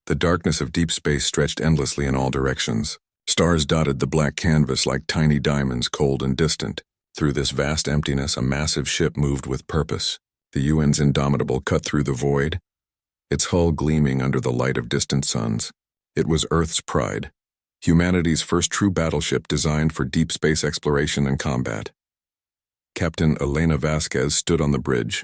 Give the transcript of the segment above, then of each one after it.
The darkness of deep space stretched endlessly in all directions. Stars dotted the black canvas like tiny diamonds, cold and distant. Through this vast emptiness, a massive ship moved with purpose. The UN's Indomitable cut through the void, its hull gleaming under the light of distant suns. It was Earth's pride, humanity's first true battleship designed for deep space exploration and combat. Captain Elena Vasquez stood on the bridge,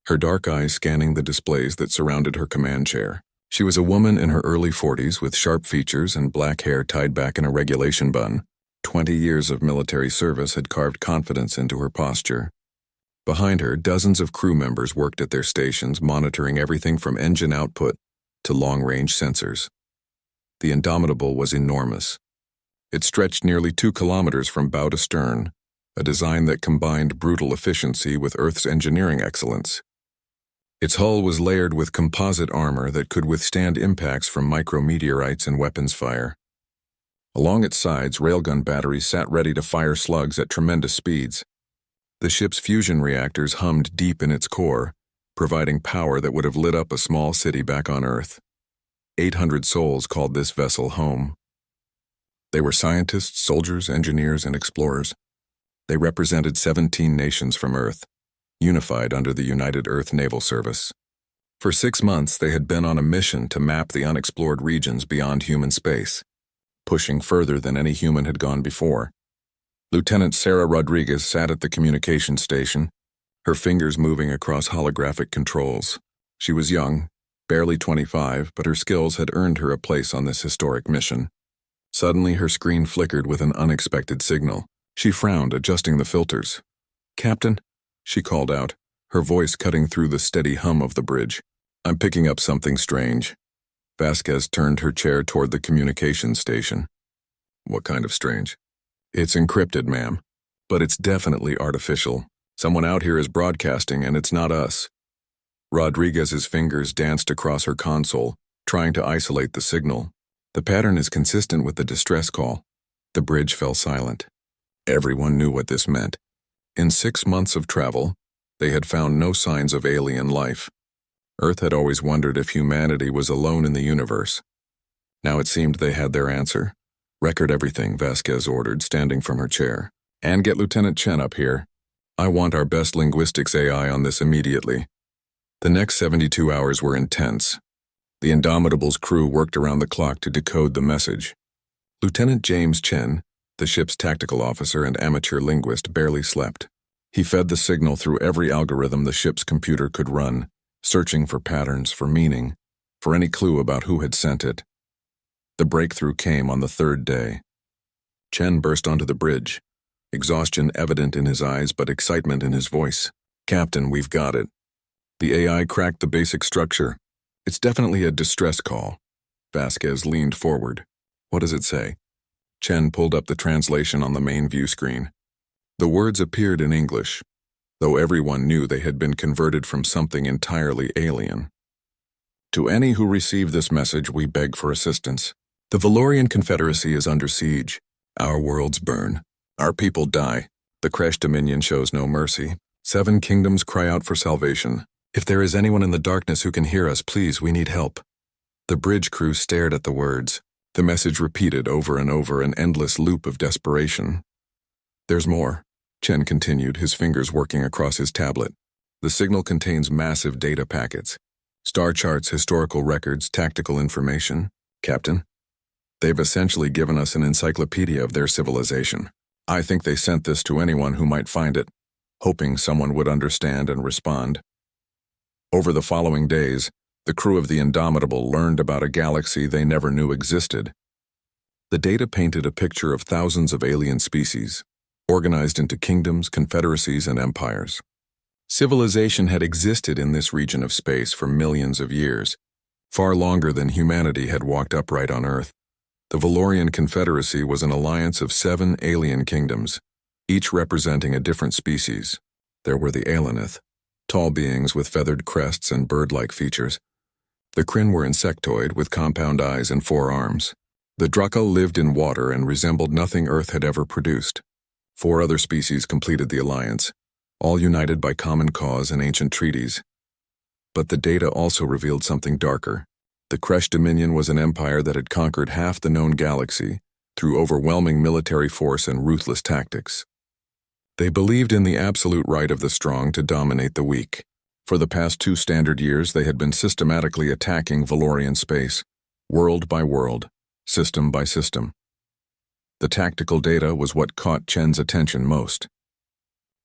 her dark eyes scanning the displays that surrounded her command chair. She was a woman in her early 40s with sharp features and black hair tied back in a regulation bun. 20 years of military service had carved confidence into her posture. Behind her, dozens of crew members worked at their stations, monitoring everything from engine output to long-range sensors. The Indomitable was enormous. It stretched nearly 2 kilometers from bow to stern, a design that combined brutal efficiency with Earth's engineering excellence. Its hull was layered with composite armor that could withstand impacts from micrometeorites and weapons fire. Along its sides, railgun batteries sat ready to fire slugs at tremendous speeds. The ship's fusion reactors hummed deep in its core, providing power that would have lit up a small city back on Earth. 800 souls called this vessel home. They were scientists, soldiers, engineers, and explorers. They represented 17 nations from Earth, unified under the United Earth Naval Service. For 6 months, they had been on a mission to map the unexplored regions beyond human space, pushing further than any human had gone before. Lieutenant Sarah Rodriguez sat at the communication station, her fingers moving across holographic controls. She was young, barely 25, but her skills had earned her a place on this historic mission. Suddenly, her screen flickered with an unexpected signal. She frowned, adjusting the filters. "Captain," she called out, her voice cutting through the steady hum of the bridge. "I'm picking up something strange." Vasquez turned her chair toward the communications station. "What kind of strange?" "It's encrypted, ma'am. But it's definitely artificial. Someone out here is broadcasting, and it's not us." Rodriguez's fingers danced across her console, trying to isolate the signal. "The pattern is consistent with the distress call." The bridge fell silent. Everyone knew what this meant. In 6 months of travel, they had found no signs of alien life. Earth had always wondered if humanity was alone in the universe. Now it seemed they had their answer. "Record everything," Vasquez ordered, standing from her chair. "And get Lieutenant Chen up here. I want our best linguistics AI on this immediately." The next 72 hours were intense. The Indomitable's crew worked around the clock to decode the message. Lieutenant James Chen, the ship's tactical officer and amateur linguist, barely slept. He fed the signal through every algorithm the ship's computer could run, searching for patterns, for meaning, for any clue about who had sent it. The breakthrough came on the 3rd day. Chen burst onto the bridge, exhaustion evident in his eyes but excitement in his voice. "Captain, we've got it. The AI cracked the basic structure. It's definitely a distress call." Vasquez leaned forward. "What does it say?" Chen pulled up the translation on the main view screen. The words appeared in English, though everyone knew they had been converted from something entirely alien. "To any who receive this message, we beg for assistance. The Valorian Confederacy is under siege. Our worlds burn. Our people die. The Kresh Dominion shows no mercy. 7 kingdoms cry out for salvation. If there is anyone in the darkness who can hear us, please, we need help." The bridge crew stared at the words. The message repeated over and over, an endless loop of desperation. "There's more," Chen continued, his fingers working across his tablet. "The signal contains massive data packets. Star charts, historical records, tactical information. Captain, they've essentially given us an encyclopedia of their civilization. I think they sent this to anyone who might find it, hoping someone would understand and respond." Over the following days, the crew of the Indomitable learned about a galaxy they never knew existed. The data painted a picture of thousands of alien species, organized into kingdoms, confederacies, and empires. Civilization had existed in this region of space for millions of years, far longer than humanity had walked upright on Earth. The Valorian Confederacy was an alliance of 7 alien kingdoms, each representing a different species. There were the Aelineth, tall beings with feathered crests and bird-like features. The Kryn were insectoid with compound eyes and 4 arms. The Druckle lived in water and resembled nothing Earth had ever produced. 4 other species completed the alliance, all united by common cause and ancient treaties. But the data also revealed something darker. The Kresh Dominion was an empire that had conquered half the known galaxy through overwhelming military force and ruthless tactics. They believed in the absolute right of the strong to dominate the weak. For the past 2 standard years, they had been systematically attacking Valorian space, world by world, system by system. The tactical data was what caught Chen's attention most.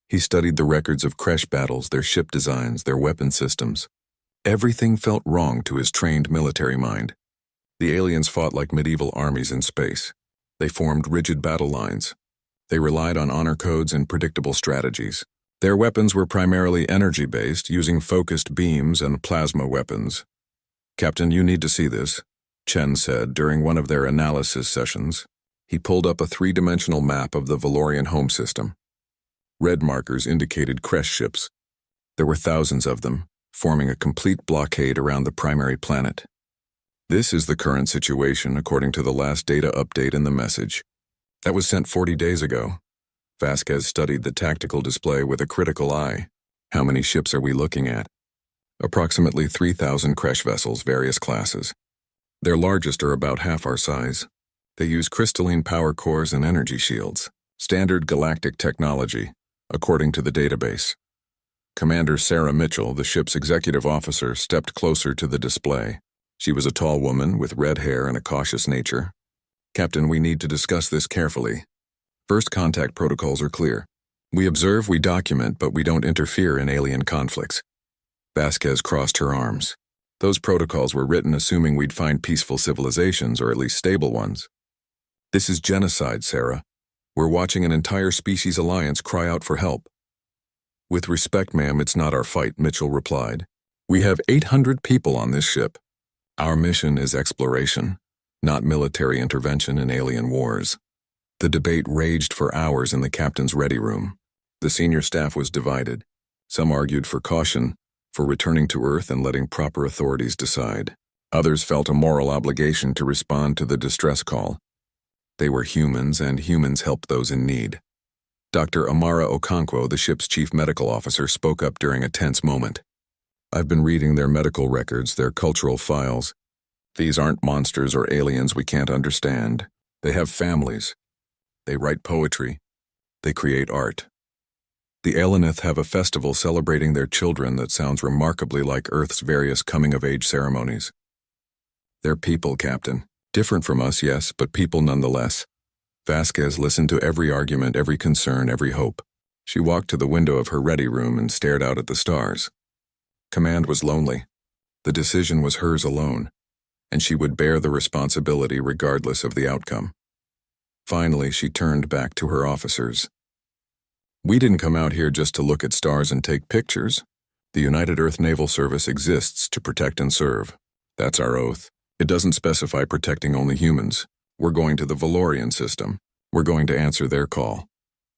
He studied the records of Kresh battles, their ship designs, their weapon systems. Everything felt wrong to his trained military mind. The aliens fought like medieval armies in space. They formed rigid battle lines. They relied on honor codes and predictable strategies. Their weapons were primarily energy-based, using focused beams and plasma weapons. "Captain, you need to see this," Chen said during one of their analysis sessions. He pulled up a 3-dimensional map of the Valorian home system. Red markers indicated Kresh ships. There were thousands of them, forming a complete blockade around the primary planet. "This is the current situation according to the last data update in the message. That was sent 40 days ago." Vasquez studied the tactical display with a critical eye. "How many ships are we looking at?" "Approximately 3,000 Kresh vessels, various classes. Their largest are about half our size. They use crystalline power cores and energy shields. Standard galactic technology, according to the database." Commander Sarah Mitchell, the ship's executive officer, stepped closer to the display. She was a tall woman with red hair and a cautious nature. "Captain, we need to discuss this carefully. First contact protocols are clear. We observe, we document, but we don't interfere in alien conflicts." Vasquez crossed her arms. "Those protocols were written assuming we'd find peaceful civilizations, or at least stable ones. This is genocide, Sarah. We're watching an entire species alliance cry out for help." "With respect, ma'am, it's not our fight," Mitchell replied. "We have 800 people on this ship. Our mission is exploration, not military intervention in alien wars." The debate raged for hours in the captain's ready room. The senior staff was divided. Some argued for caution, for returning to Earth and letting proper authorities decide. Others felt a moral obligation to respond to the distress call. They were humans, and humans helped those in need. Dr. Amara Okonkwo, the ship's chief medical officer, spoke up during a tense moment. "I've been reading their medical records, their cultural files. These aren't monsters or aliens we can't understand. They have families. They write poetry. They create art. The Aelineth have a festival celebrating their children that sounds remarkably like Earth's various coming-of-age ceremonies. They're people, Captain. Different from us, yes, but people nonetheless." Vasquez listened to every argument, every concern, every hope. She walked to the window of her ready room and stared out at the stars. Command was lonely. The decision was hers alone, and she would bear the responsibility regardless of the outcome. Finally, she turned back to her officers. "We didn't come out here just to look at stars and take pictures. The United Earth Naval Service exists to protect and serve. That's our oath. It doesn't specify protecting only humans. We're going to the Valorian system. We're going to answer their call."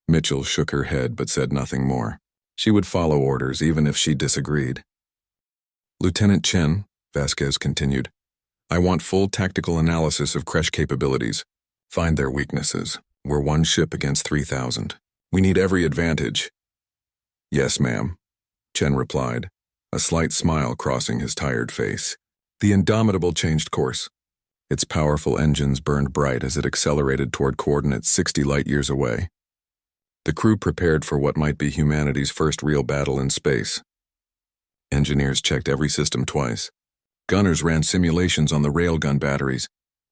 Mitchell shook her head but said nothing more. She would follow orders even if she disagreed. "Lieutenant Chen," Vasquez continued, "I want full tactical analysis of Kresh capabilities. Find their weaknesses. We're one ship against 3,000. We need every advantage." "Yes, ma'am," Chen replied, a slight smile crossing his tired face. The Indomitable changed course. Its powerful engines burned bright as it accelerated toward coordinates 60 light-years away. The crew prepared for what might be humanity's first real battle in space. Engineers checked every system twice. Gunners ran simulations on the railgun batteries.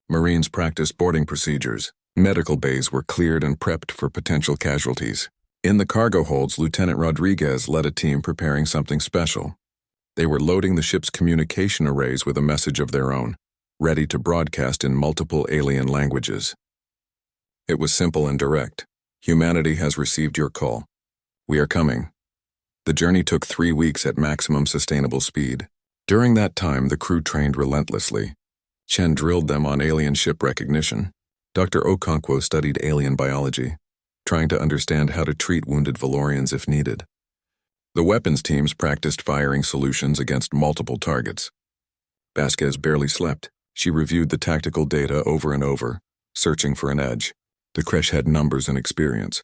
Marines practiced boarding procedures. Medical bays were cleared and prepped for potential casualties. In the cargo holds, Lieutenant Rodriguez led a team preparing something special. They were loading the ship's communication arrays with a message of their own, ready to broadcast in multiple alien languages. It was simple and direct. "Humanity has received your call. We are coming." The journey took 3 weeks at maximum sustainable speed. During that time, the crew trained relentlessly. Chen drilled them on alien ship recognition. Dr. Okonkwo studied alien biology, trying to understand how to treat wounded Valorians if needed. The weapons teams practiced firing solutions against multiple targets. Vasquez barely slept. She reviewed the tactical data over and over, searching for an edge. The Kresh had numbers and experience.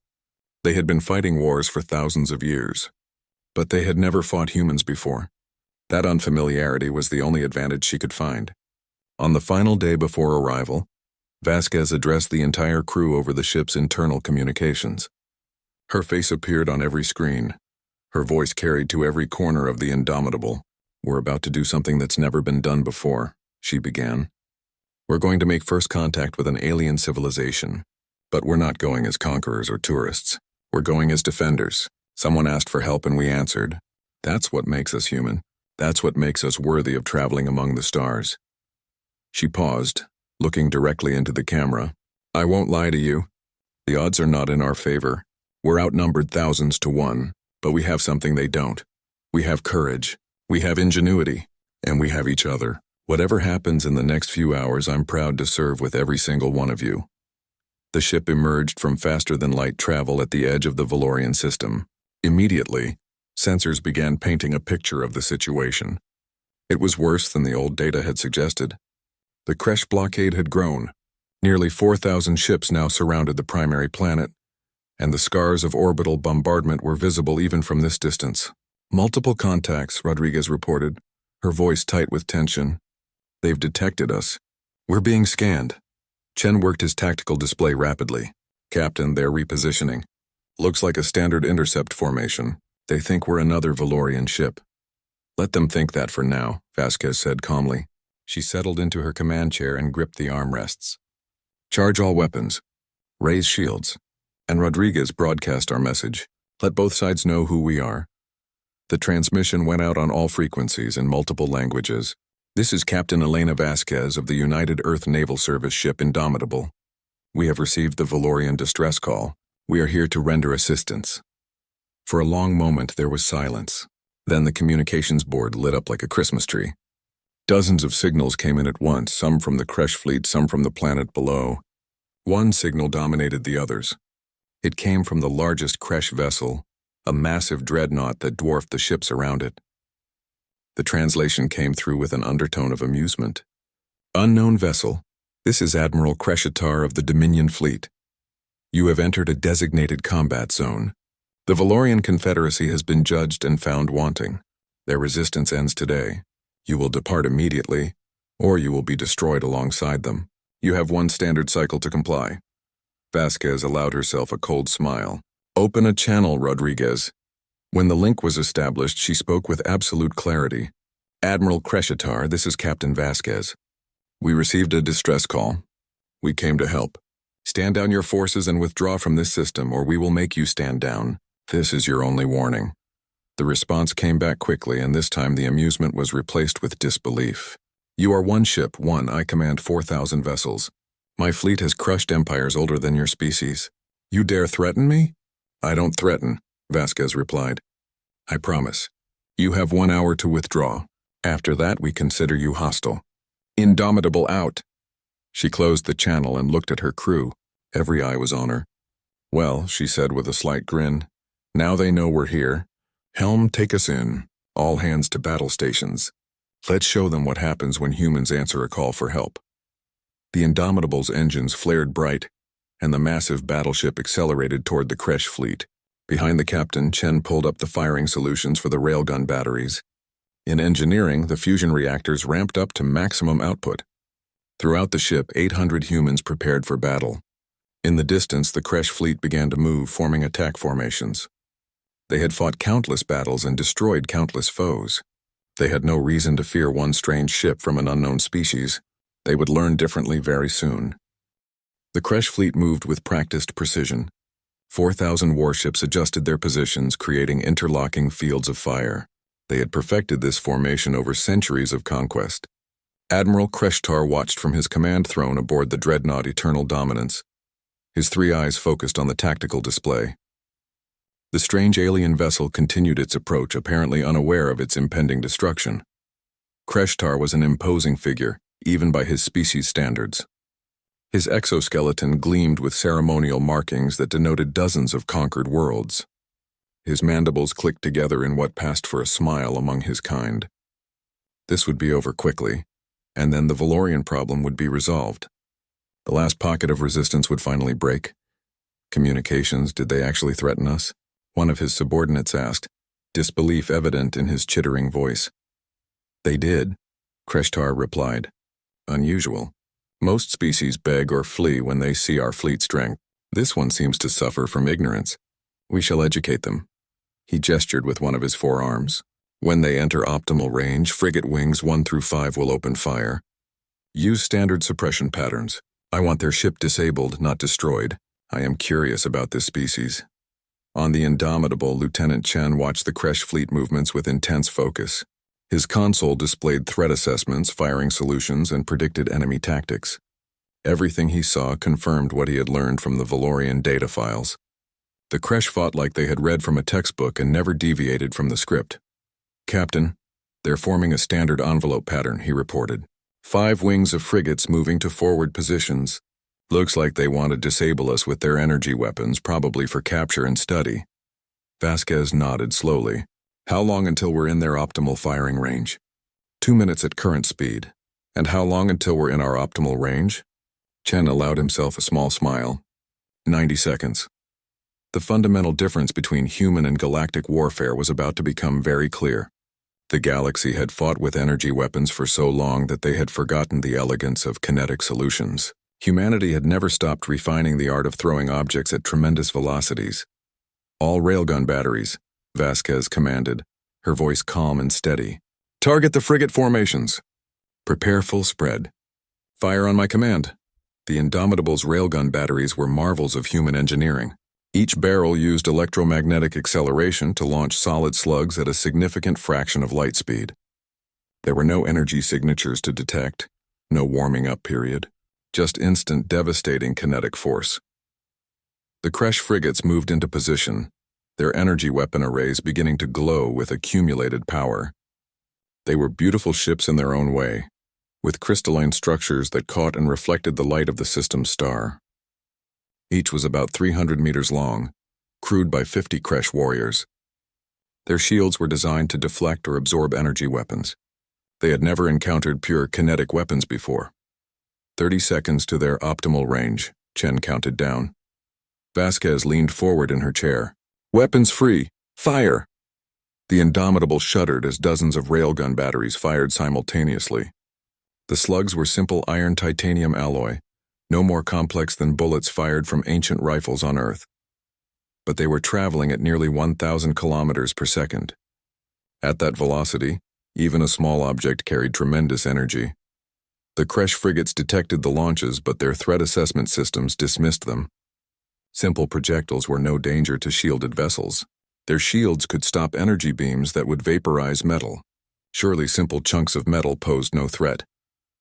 They had been fighting wars for thousands of years, but they had never fought humans before. That unfamiliarity was the only advantage she could find. On the final day before arrival, Vasquez addressed the entire crew over the ship's internal communications. Her face appeared on every screen. Her voice carried to every corner of the Indomitable. "We're about to do something that's never been done before," she began. "We're going to make first contact with an alien civilization. But we're not going as conquerors or tourists. We're going as defenders. Someone asked for help and we answered. That's what makes us human. That's what makes us worthy of traveling among the stars." She paused, looking directly into the camera. "I won't lie to you. The odds are not in our favor. We're outnumbered thousands to one, but we have something they don't. We have courage. We have ingenuity. And we have each other. Whatever happens in the next few hours, I'm proud to serve with every single one of you." The ship emerged from faster-than-light travel at the edge of the Valorian system. Immediately, sensors began painting a picture of the situation. It was worse than the old data had suggested. The Kresh blockade had grown. Nearly 4,000 ships now surrounded the primary planet, and the scars of orbital bombardment were visible even from this distance. "Multiple contacts," Rodriguez reported, her voice tight with tension. "They've detected us. We're being scanned." Chen worked his tactical display rapidly. "Captain, they're repositioning. Looks like a standard intercept formation. They think we're another Valorian ship." "Let them think that for now," Vasquez said calmly. She settled into her command chair and gripped the armrests. "Charge all weapons. Raise shields." And Rodriguez broadcast our message. "Let both sides know who we are." The transmission went out on all frequencies in multiple languages. "This is Captain Elena Vasquez of the United Earth Naval Service ship Indomitable. We have received the Valorian distress call. We are here to render assistance." For a long moment there was silence. Then the communications board lit up like a Christmas tree. Dozens of signals came in at once, some from the Kresh fleet, some from the planet below. One signal dominated the others. It came from the largest Kresh vessel, a massive dreadnought that dwarfed the ships around it. The translation came through with an undertone of amusement. "Unknown vessel, this is Admiral Kreshitar of the Dominion Fleet. You have entered a designated combat zone. The Valorian Confederacy has been judged and found wanting. Their resistance ends today. You will depart immediately, or you will be destroyed alongside them. You have one standard cycle to comply." Vasquez allowed herself a cold smile. "Open a channel, Rodriguez." When the link was established, she spoke with absolute clarity. "Admiral Kreshitar, this is Captain Vasquez. We received a distress call. We came to help. Stand down your forces and withdraw from this system, or we will make you stand down. This is your only warning." The response came back quickly, and this time the amusement was replaced with disbelief. "You are one ship, one. I command 4,000 vessels. My fleet has crushed empires older than your species. You dare threaten me?" "I don't threaten," Vasquez replied. "I promise. You have 1 hour to withdraw. After that, we consider you hostile. Indomitable out." She closed the channel and looked at her crew. Every eye was on her. "Well," she said with a slight grin, "now they know we're here. Helm, take us in. All hands to battle stations. Let's show them what happens when humans answer a call for help." The Indomitable's engines flared bright, and the massive battleship accelerated toward the Kresh fleet. Behind the captain, Chen pulled up the firing solutions for the railgun batteries. In engineering, the fusion reactors ramped up to maximum output. Throughout the ship, 800 humans prepared for battle. In the distance, the Kresh fleet began to move, forming attack formations. They had fought countless battles and destroyed countless foes. They had no reason to fear one strange ship from an unknown species. They would learn differently very soon. The Kresh fleet moved with practiced precision. 4,000 warships adjusted their positions, creating interlocking fields of fire. They had perfected this formation over centuries of conquest. Admiral Kreshitar watched from his command throne aboard the dreadnought Eternal Dominance. His 3 eyes focused on the tactical display. The strange alien vessel continued its approach, apparently unaware of its impending destruction. Kreshitar was an imposing figure, even by his species standards. His exoskeleton gleamed with ceremonial markings that denoted dozens of conquered worlds. His mandibles clicked together in what passed for a smile among his kind. This would be over quickly, and then the Valorian problem would be resolved. The last pocket of resistance would finally break. Communications, did they actually threaten us? One of his subordinates asked, disbelief evident in his chittering voice. "They did," Kreshitar replied. unusual. Most species beg or flee when they see our fleet strength. This one seems to suffer from ignorance. We shall educate them. He gestured with one of his forearms. When they enter optimal range, frigate wings 1 through 5 will open fire. Use standard suppression patterns. I want their ship disabled, not destroyed. I am curious about this species. On the Indomitable, Lieutenant Chen watched the Kresh fleet movements with intense focus. His console displayed threat assessments, firing solutions, and predicted enemy tactics. Everything he saw confirmed what he had learned from the Valorian data files. The Kresh fought like they had read from a textbook and never deviated from the script. "Captain, they're forming a standard envelope pattern," he reported. 5 wings of frigates moving to forward positions. Looks like they want to disable us with their energy weapons, probably for capture and study. Vasquez nodded slowly. "How long until we're in their optimal firing range?" 2 minutes at current speed. "And how long until we're in our optimal range?" Chen allowed himself a small smile. 90 seconds. The fundamental difference between human and galactic warfare was about to become very clear. The galaxy had fought with energy weapons for so long that they had forgotten the elegance of kinetic solutions. Humanity had never stopped refining the art of throwing objects at tremendous velocities. "All railgun batteries," Vasquez commanded, her voice calm and steady. "Target the frigate formations. Prepare full spread. Fire on my command." The Indomitable's railgun batteries were marvels of human engineering. Each barrel used electromagnetic acceleration to launch solid slugs at a significant fraction of light speed. There were no energy signatures to detect, no warming up period, just instant devastating kinetic force. The Kresh frigates moved into position, their energy weapon arrays beginning to glow with accumulated power. They were beautiful ships in their own way, with crystalline structures that caught and reflected the light of the system's star. Each was about 300 meters long, crewed by 50 Kresh warriors. Their shields were designed to deflect or absorb energy weapons. They had never encountered pure kinetic weapons before. 30 seconds to their optimal range, Chen counted down. Vasquez leaned forward in her chair. "Weapons free! Fire!" The Indomitable shuddered as dozens of railgun batteries fired simultaneously. The slugs were simple iron-titanium alloy, no more complex than bullets fired from ancient rifles on Earth. But they were traveling at nearly 1,000 kilometers per second. At that velocity, even a small object carried tremendous energy. The Kresh frigates detected the launches, but their threat assessment systems dismissed them. Simple projectiles were no danger to shielded vessels. Their shields could stop energy beams that would vaporize metal. Surely simple chunks of metal posed no threat.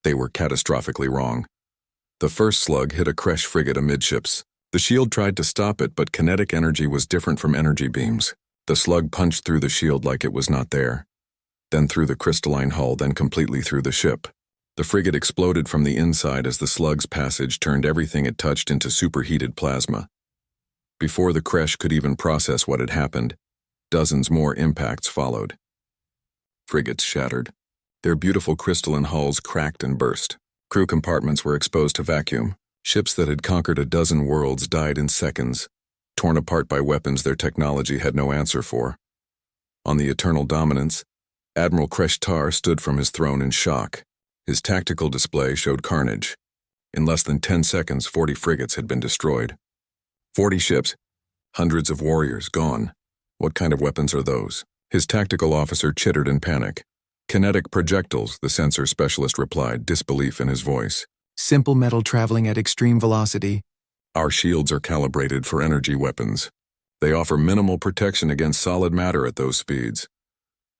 They were catastrophically wrong. The first slug hit a Kresh frigate amidships. The shield tried to stop it, but kinetic energy was different from energy beams. The slug punched through the shield like it was not there. Then through the crystalline hull, then completely through the ship. The frigate exploded from the inside as the slug's passage turned everything it touched into superheated plasma. Before the Kresh could even process what had happened, dozens more impacts followed. Frigates shattered. Their beautiful crystalline hulls cracked and burst. Crew compartments were exposed to vacuum. Ships that had conquered a dozen worlds died in seconds, torn apart by weapons their technology had no answer for. On the Eternal Dominance, Admiral Kresh Tar stood from his throne in shock. His tactical display showed carnage. In less than 10 seconds, 40 frigates had been destroyed. 40 ships, hundreds of warriors gone. What kind of weapons are those? His tactical officer chittered in panic. "Kinetic projectiles," the sensor specialist replied, disbelief in his voice. "Simple metal traveling at extreme velocity." "Our shields are calibrated for energy weapons. They offer minimal protection against solid matter at those speeds."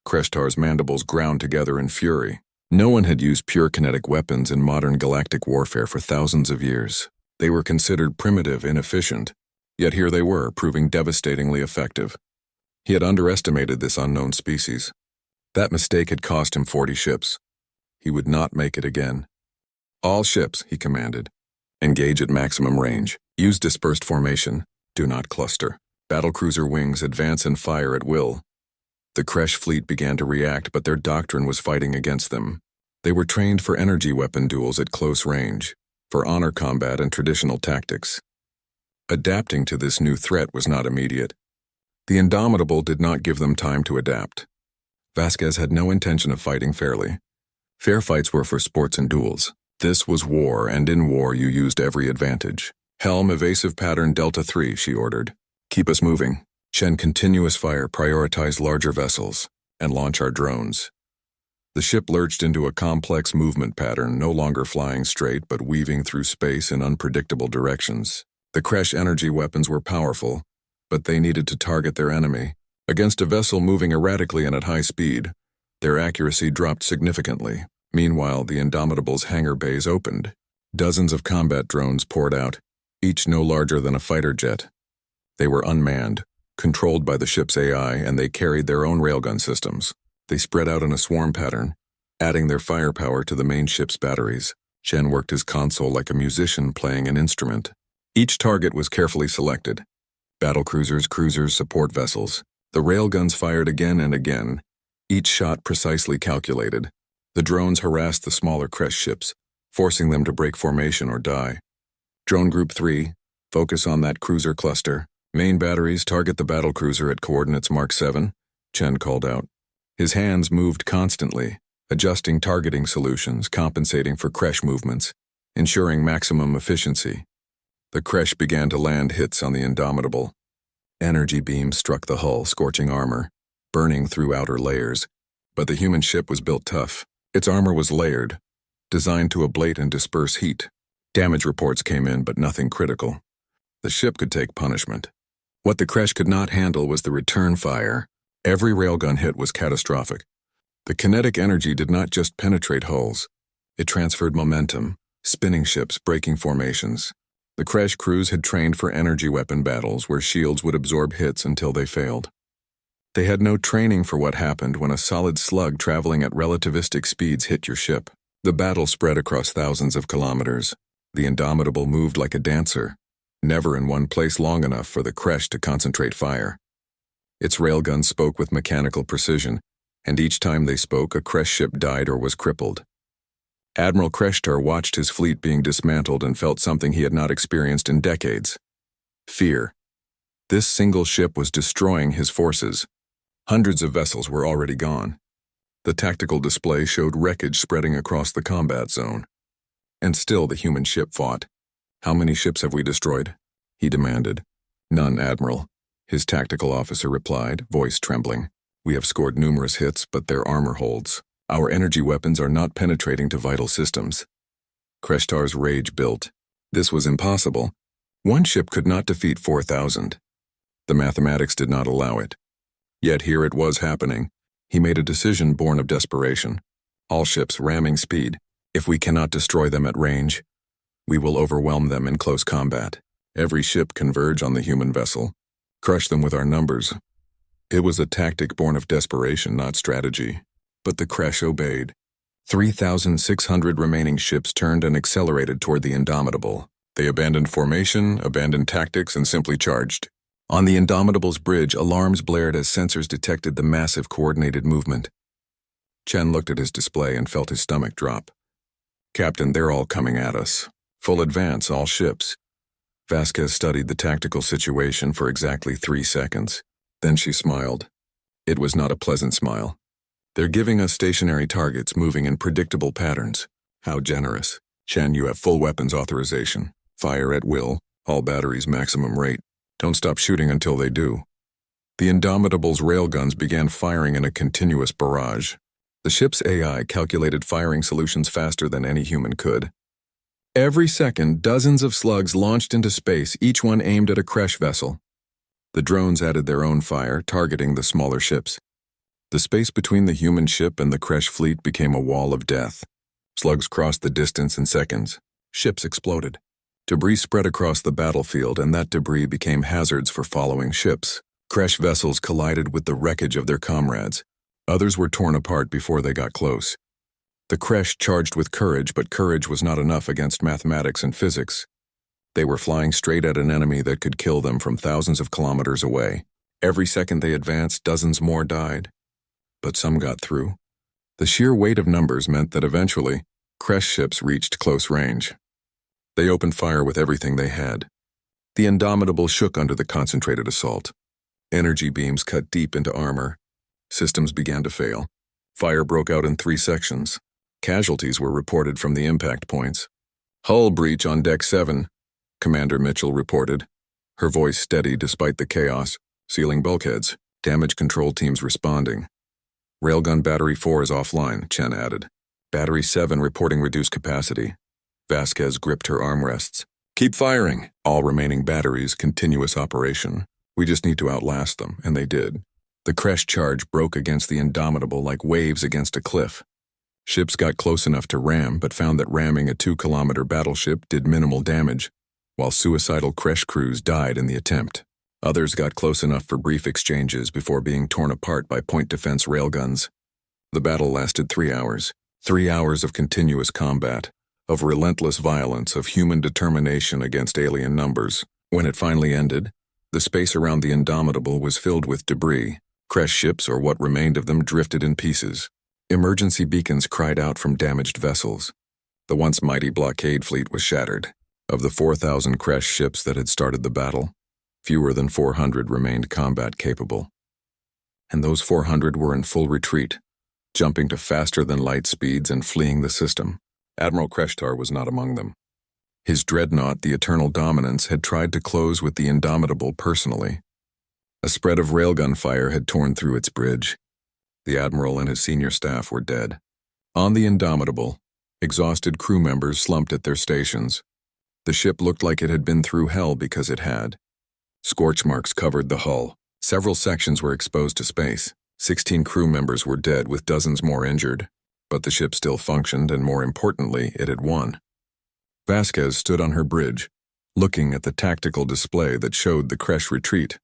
Kreshtar's mandibles ground together in fury. No one had used pure kinetic weapons in modern galactic warfare for thousands of years. They were considered primitive, inefficient. Yet here they were, proving devastatingly effective. He had underestimated this unknown species. That mistake had cost him 40 ships. He would not make it again. "All ships," he commanded. "Engage at maximum range. Use dispersed formation. Do not cluster. Battlecruiser wings advance and fire at will." The Kresh fleet began to react, but their doctrine was fighting against them. They were trained for energy weapon duels at close range, for honor combat and traditional tactics. Adapting to this new threat was not immediate. The Indomitable did not give them time to adapt. Vasquez had no intention of fighting fairly. Fair fights were for sports and duels. This was war, and in war you used every advantage. Helm evasive pattern Delta 3, she ordered. Keep us moving. Chen continuous fire, prioritize larger vessels, and launch our drones. The ship lurched into a complex movement pattern, no longer flying straight but weaving through space in unpredictable directions. The Kresh energy weapons were powerful, but they needed to target their enemy. Against a vessel moving erratically and at high speed, their accuracy dropped significantly. Meanwhile, the Indomitable's hangar bays opened. Dozens of combat drones poured out, each no larger than a fighter jet. They were unmanned, controlled by the ship's AI, and they carried their own railgun systems. They spread out in a swarm pattern, adding their firepower to the main ship's batteries. Chen worked his console like a musician playing an instrument. Each target was carefully selected. Battlecruisers, cruisers, support vessels. The railguns fired again and again, each shot precisely calculated. The drones harassed the smaller Kresh ships, forcing them to break formation or die. Drone Group 3, focus on that cruiser cluster. Main batteries target the battlecruiser at coordinates Mark 7, Chen called out. His hands moved constantly, adjusting targeting solutions, compensating for Kresh movements, ensuring maximum efficiency. The Kresh began to land hits on the Indomitable. Energy beams struck the hull, scorching armor, burning through outer layers. But the human ship was built tough. Its armor was layered, designed to ablate and disperse heat. Damage reports came in, but nothing critical. The ship could take punishment. What the Kresh could not handle was the return fire. Every railgun hit was catastrophic. The kinetic energy did not just penetrate hulls. It transferred momentum, spinning ships, breaking formations. The Kresh crews had trained for energy weapon battles where shields would absorb hits until they failed. They had no training for what happened when a solid slug traveling at relativistic speeds hit your ship. The battle spread across thousands of kilometers. The Indomitable moved like a dancer, never in one place long enough for the Kresh to concentrate fire. Its railguns spoke with mechanical precision, and each time they spoke, a Kresh ship died or was crippled. Admiral Kreshtar watched his fleet being dismantled and felt something he had not experienced in decades. Fear. This single ship was destroying his forces. Hundreds of vessels were already gone. The tactical display showed wreckage spreading across the combat zone. And still the human ship fought. How many ships have we destroyed? He demanded. None, Admiral. His tactical officer replied, voice trembling. We have scored numerous hits, but their armor holds. Our energy weapons are not penetrating to vital systems. Kreshtar's rage built. This was impossible. One ship could not defeat 4,000. The mathematics did not allow it. Yet here it was happening. He made a decision born of desperation. All ships ramming speed. If we cannot destroy them at range, we will overwhelm them in close combat. Every ship converge on the human vessel. Crush them with our numbers. It was a tactic born of desperation, not strategy. But the Kresh obeyed. 3,600 remaining ships turned and accelerated toward the Indomitable. They abandoned formation, abandoned tactics, and simply charged. On the Indomitable's bridge, alarms blared as sensors detected the massive coordinated movement. Chen looked at his display and felt his stomach drop. Captain, they're all coming at us. Full advance, all ships. Vasquez studied the tactical situation for exactly 3 seconds. Then she smiled. It was not a pleasant smile. They're giving us stationary targets moving in predictable patterns. How generous. Chen, you have full weapons authorization. Fire at will, all batteries maximum rate. Don't stop shooting until they do. The Indomitable's railguns began firing in a continuous barrage. The ship's AI calculated firing solutions faster than any human could. Every second, dozens of slugs launched into space, each one aimed at a Kresh vessel. The drones added their own fire, targeting the smaller ships. The space between the human ship and the Kresh fleet became a wall of death. Slugs crossed the distance in seconds. Ships exploded. Debris spread across the battlefield, and that debris became hazards for following ships. Kresh vessels collided with the wreckage of their comrades. Others were torn apart before they got close. The Kresh charged with courage, but courage was not enough against mathematics and physics. They were flying straight at an enemy that could kill them from thousands of kilometers away. Every second they advanced, dozens more died. But some got through. The sheer weight of numbers meant that eventually, Kresh ships reached close range. They opened fire with everything they had. The Indomitable shook under the concentrated assault. Energy beams cut deep into armor. Systems began to fail. Fire broke out in 3 sections. Casualties were reported from the impact points. Hull breach on Deck 7, Commander Mitchell reported, her voice steady despite the chaos, sealing bulkheads, damage control teams responding. Railgun Battery 4 is offline, Chen added. Battery 7 reporting reduced capacity. Vasquez gripped her armrests. Keep firing. All remaining batteries, continuous operation. We just need to outlast them, and they did. The Kresh charge broke against the Indomitable like waves against a cliff. Ships got close enough to ram, but found that ramming a 2-kilometer battleship did minimal damage, while suicidal Kresh crews died in the attempt. Others got close enough for brief exchanges before being torn apart by point defense railguns. The battle lasted 3 hours. 3 hours of continuous combat, of relentless violence, of human determination against alien numbers. When it finally ended, the space around the Indomitable was filled with debris. Kresh ships, or what remained of them, drifted in pieces. Emergency beacons cried out from damaged vessels. The once mighty blockade fleet was shattered. Of the 4,000 Kresh ships that had started the battle, fewer than 400 remained combat-capable. And those 400 were in full retreat, jumping to faster-than-light speeds and fleeing the system. Admiral Kreshtar was not among them. His dreadnought, the Eternal Dominance, had tried to close with the Indomitable personally. A spread of railgun fire had torn through its bridge. The Admiral and his senior staff were dead. On the Indomitable, exhausted crew members slumped at their stations. The ship looked like it had been through hell because it had. Scorch marks covered the hull. Several sections were exposed to space. 16 crew members were dead with dozens more injured. But the ship still functioned, and more importantly, it had won. Vasquez stood on her bridge, looking at the tactical display that showed the Kresh retreat.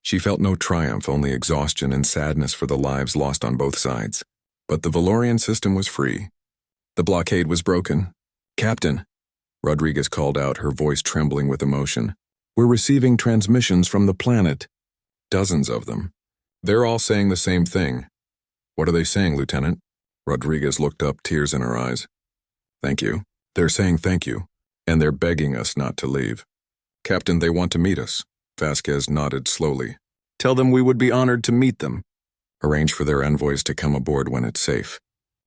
She felt no triumph, only exhaustion and sadness for the lives lost on both sides. But the Valorian system was free. The blockade was broken. Captain, Rodriguez called out, her voice trembling with emotion. We're receiving transmissions from the planet. Dozens of them. They're all saying the same thing. What are they saying, Lieutenant? Rodriguez looked up, tears in her eyes. Thank you. They're saying thank you, and they're begging us not to leave. Captain, they want to meet us. Vasquez nodded slowly. Tell them we would be honored to meet them. Arrange for their envoys to come aboard when it's safe.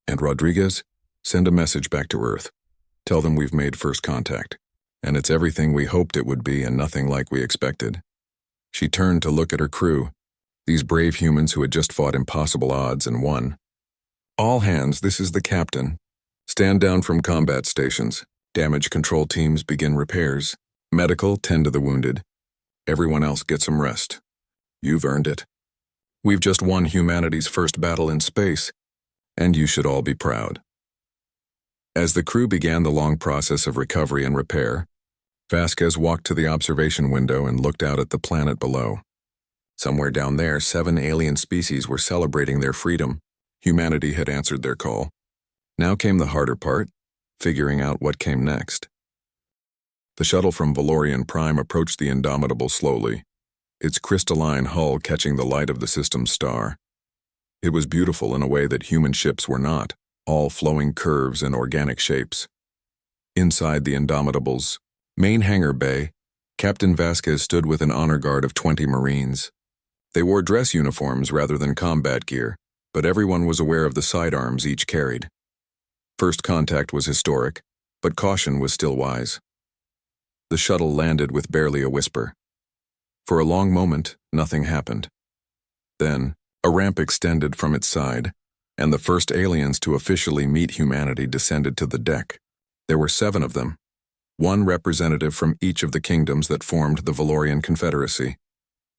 And Rodriguez, send a message back to Earth. Tell them we've made first contact, and it's everything we hoped it would be and nothing like we expected. She turned to look at her crew, these brave humans who had just fought impossible odds and won. All hands, this is the captain. Stand down from combat stations. Damage control teams begin repairs. Medical, tend to the wounded. Everyone else get some rest. You've earned it. We've just won humanity's first battle in space, and you should all be proud. As the crew began the long process of recovery and repair, Vasquez walked to the observation window and looked out at the planet below. Somewhere down there, 7 alien species were celebrating their freedom. Humanity had answered their call. Now came the harder part, figuring out what came next. The shuttle from Valorian Prime approached the Indomitable slowly, its crystalline hull catching the light of the system's star. It was beautiful in a way that human ships were not, all flowing curves and organic shapes. Inside the Indomitable's main hangar bay, Captain Vasquez stood with an honor guard of 20 Marines. They wore dress uniforms rather than combat gear, but everyone was aware of the sidearms each carried. First contact was historic, but caution was still wise. The shuttle landed with barely a whisper. For a long moment, nothing happened. Then, a ramp extended from its side, and the first aliens to officially meet humanity descended to the deck. There were 7 of them, one representative from each of the kingdoms that formed the Valorian Confederacy.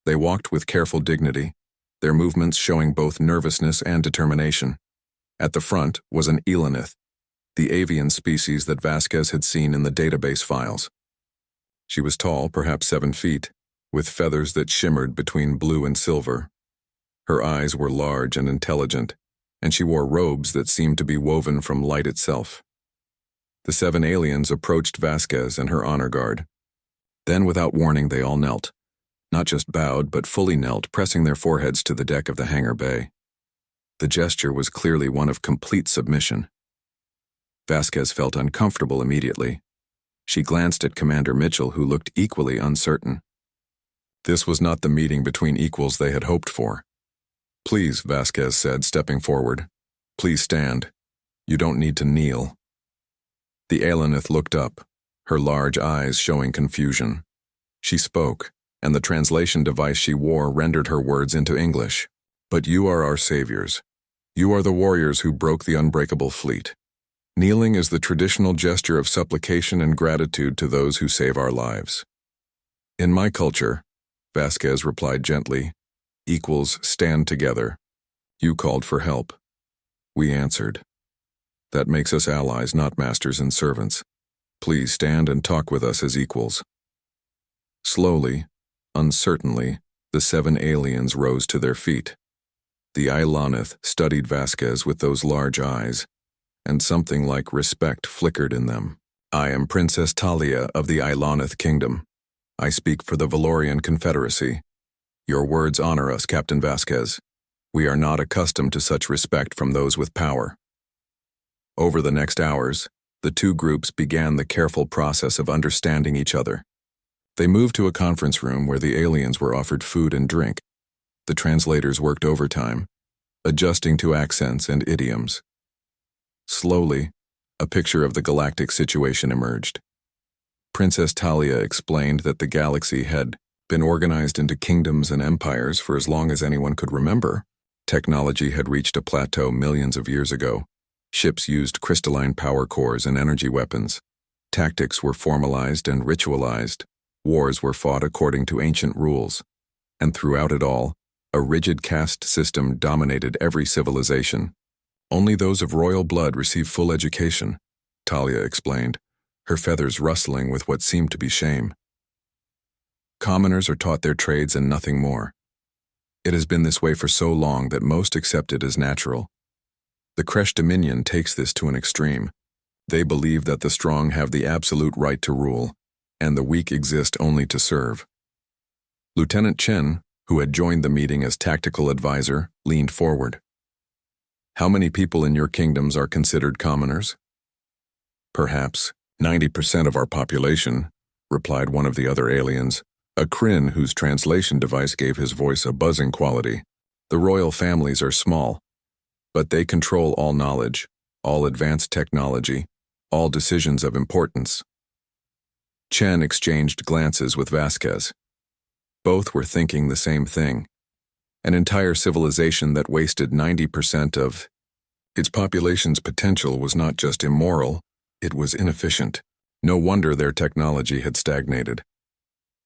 They walked with careful dignity, their movements showing both nervousness and determination. At the front was an Elanith, the avian species that Vasquez had seen in the database files. She was tall, perhaps 7 feet, with feathers that shimmered between blue and silver. Her eyes were large and intelligent, and she wore robes that seemed to be woven from light itself. The 7 aliens approached Vasquez and her honor guard. Then, without warning, they all knelt. Not just bowed, but fully knelt, pressing their foreheads to the deck of the hangar bay. The gesture was clearly one of complete submission. Vasquez felt uncomfortable immediately. She glanced at Commander Mitchell, who looked equally uncertain. This was not the meeting between equals they had hoped for. Please, Vasquez said, stepping forward. Please stand. You don't need to kneel. The alienith looked up, her large eyes showing confusion. She spoke, and the translation device she wore rendered her words into English. But you are our saviors. You are the warriors who broke the unbreakable fleet. Kneeling is the traditional gesture of supplication and gratitude to those who save our lives. In my culture, Vasquez replied gently, equals stand together. You called for help. We answered. That makes us allies, not masters and servants. Please stand and talk with us as equals. Slowly, uncertainly, the 7 aliens rose to their feet. The Ilanith studied Vasquez with those large eyes, and something like respect flickered in them. I am Princess Talia of the Ilanith Kingdom. I speak for the Valorian Confederacy. Your words honor us, Captain Vasquez. We are not accustomed to such respect from those with power. Over the next hours, the two groups began the careful process of understanding each other. They moved to a conference room where the aliens were offered food and drink. The translators worked overtime, adjusting to accents and idioms. Slowly, a picture of the galactic situation emerged. Princess Talia explained that the galaxy had been organized into kingdoms and empires for as long as anyone could remember. Technology had reached a plateau millions of years ago. Ships used crystalline power cores and energy weapons. Tactics were formalized and ritualized. Wars were fought according to ancient rules. And throughout it all, a rigid caste system dominated every civilization. Only those of royal blood receive full education, Talia explained, her feathers rustling with what seemed to be shame. Commoners are taught their trades and nothing more. It has been this way for so long that most accept it as natural. The Kresh Dominion takes this to an extreme. They believe that the strong have the absolute right to rule, and the weak exist only to serve. Lieutenant Chen, who had joined the meeting as tactical advisor, leaned forward. How many people in your kingdoms are considered commoners? Perhaps 90% of our population, replied one of the other aliens, a Kryn whose translation device gave his voice a buzzing quality. The royal families are small, but they control all knowledge, all advanced technology, all decisions of importance. Chen exchanged glances with Vasquez. Both were thinking the same thing. An entire civilization that wasted 90% of its population's potential was not just immoral, it was inefficient. No wonder their technology had stagnated.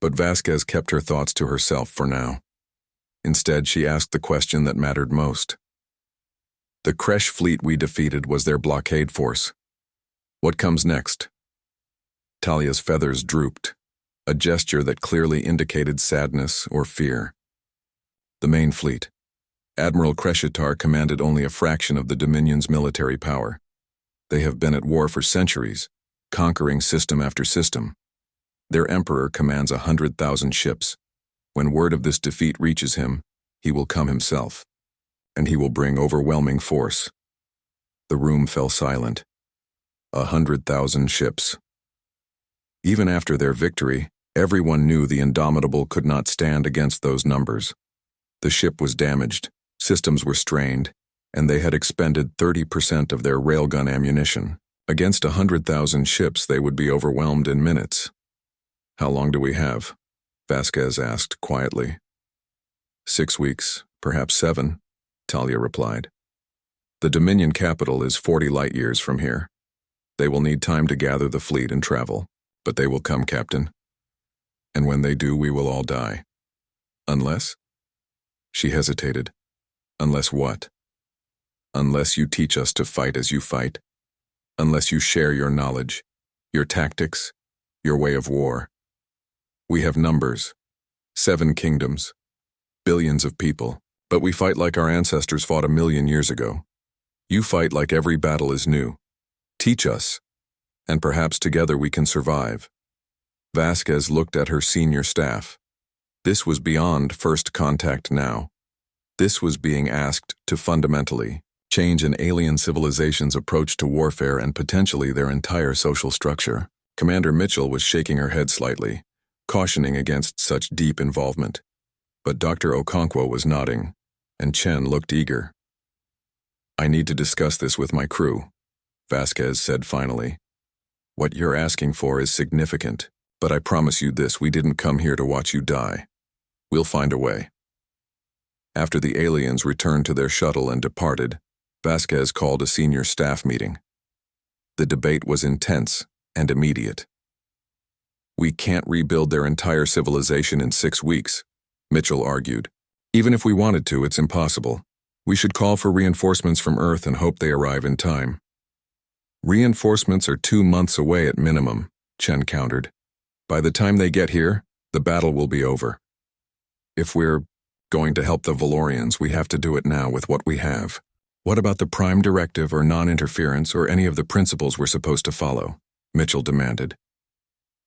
But Vasquez kept her thoughts to herself for now. Instead, she asked the question that mattered most. The Kresh fleet we defeated was their blockade force. What comes next? Talia's feathers drooped, a gesture that clearly indicated sadness or fear. The main fleet. Admiral Kreshitar commanded only a fraction of the Dominion's military power. They have been at war for centuries, conquering system after system. Their emperor commands 100,000 ships. When word of this defeat reaches him, he will come himself, and he will bring overwhelming force. The room fell silent. 100,000 ships. Even after their victory, everyone knew the Indomitable could not stand against those numbers. The ship was damaged, systems were strained, and they had expended 30% of their railgun ammunition. Against 100,000 ships, they would be overwhelmed in minutes. How long do we have? Vasquez asked quietly. 6 weeks, perhaps 7, Talia replied. The Dominion capital is 40 light years from here. They will need time to gather the fleet and travel, but they will come, Captain. And when they do, we will all die. Unless? She hesitated. Unless what? Unless you teach us to fight as you fight. Unless you share your knowledge, your tactics, your way of war. We have numbers, 7 kingdoms, billions of people, but we fight like our ancestors fought 1,000,000 years ago. You fight like every battle is new. Teach us, and perhaps together we can survive. Vasquez looked at her senior staff. This was beyond first contact now. This was being asked to fundamentally change an alien civilization's approach to warfare and potentially their entire social structure. Commander Mitchell was shaking her head slightly, cautioning against such deep involvement. But Dr. Okonkwo was nodding, and Chen looked eager. I need to discuss this with my crew, Vasquez said finally. What you're asking for is significant, but I promise you this, we didn't come here to watch you die. We'll find a way. After the aliens returned to their shuttle and departed, Vasquez called a senior staff meeting. The debate was intense and immediate. We can't rebuild their entire civilization in 6 weeks, Mitchell argued. Even if we wanted to, it's impossible. We should call for reinforcements from Earth and hope they arrive in time. Reinforcements are 2 months away at minimum, Chen countered. By the time they get here, the battle will be over. If we're going to help the Valorians, we have to do it now with what we have. What about the Prime Directive or non-interference or any of the principles we're supposed to follow? Mitchell demanded.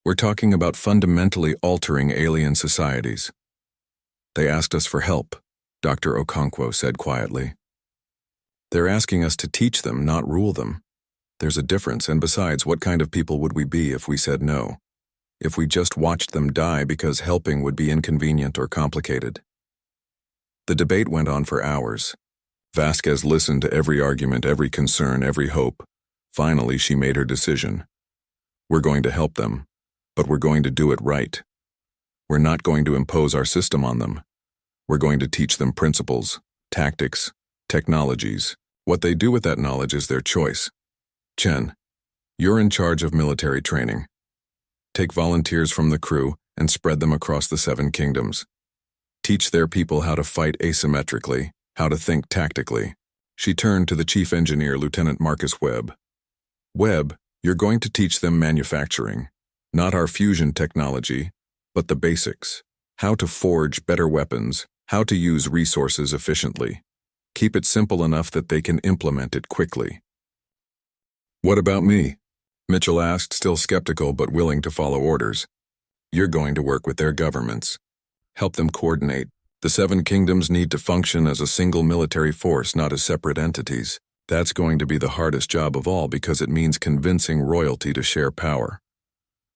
We're talking about fundamentally altering alien societies. They asked us for help, Dr. Okonkwo said quietly. They're asking us to teach them, not rule them. There's a difference, and besides, what kind of people would we be if we said no? If we just watched them die because helping would be inconvenient or complicated? The debate went on for hours. Vasquez listened to every argument, every concern, every hope. Finally, she made her decision. We're going to help them, but we're going to do it right. We're not going to impose our system on them. We're going to teach them principles, tactics, technologies. What they do with that knowledge is their choice. Chen, you're in charge of military training. Take volunteers from the crew and spread them across the 7 kingdoms. Teach their people how to fight asymmetrically, how to think tactically. She turned to the chief engineer, Lieutenant Marcus Webb. Webb, you're going to teach them manufacturing, not our fusion technology, but the basics. How to forge better weapons, how to use resources efficiently. Keep it simple enough that they can implement it quickly. What about me? Mitchell asked, still skeptical but willing to follow orders. You're going to work with their governments. Help them coordinate. The 7 kingdoms need to function as a single military force, not as separate entities. That's going to be the hardest job of all because it means convincing royalty to share power.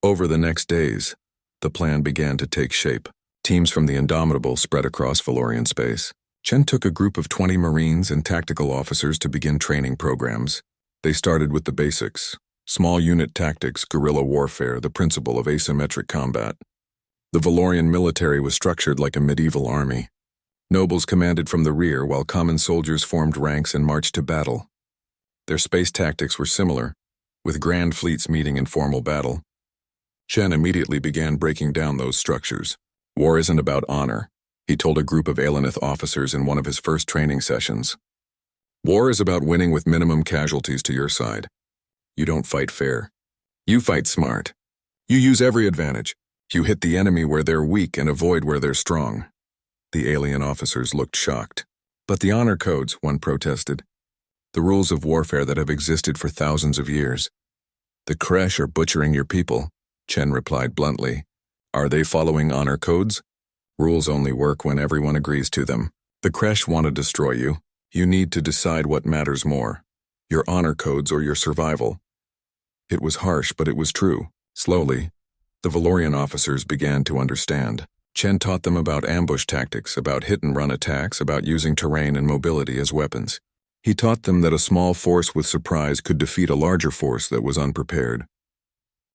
Over the next days, the plan began to take shape. Teams from the Indomitable spread across Valorian space. Chen took a group of 20 Marines and tactical officers to begin training programs. They started with the basics: small unit tactics, guerrilla warfare, the principle of asymmetric combat. The Valorian military was structured like a medieval army. Nobles commanded from the rear while common soldiers formed ranks and marched to battle. Their space tactics were similar, with grand fleets meeting in formal battle. Chen immediately began breaking down those structures. War isn't about honor, he told a group of Aelenith officers in one of his first training sessions. War is about winning with minimum casualties to your side. You don't fight fair. You fight smart. You use every advantage. You hit the enemy where they're weak and avoid where they're strong. The alien officers looked shocked. But the honor codes, one protested. The rules of warfare that have existed for thousands of years. The Kresh are butchering your people, Chen replied bluntly. Are they following honor codes? Rules only work when everyone agrees to them. The Kresh want to destroy you. You need to decide what matters more, your honor codes or your survival. It was harsh, but it was true. Slowly, the Valorian officers began to understand. Chen taught them about ambush tactics, about hit-and-run attacks, about using terrain and mobility as weapons. He taught them that a small force with surprise could defeat a larger force that was unprepared.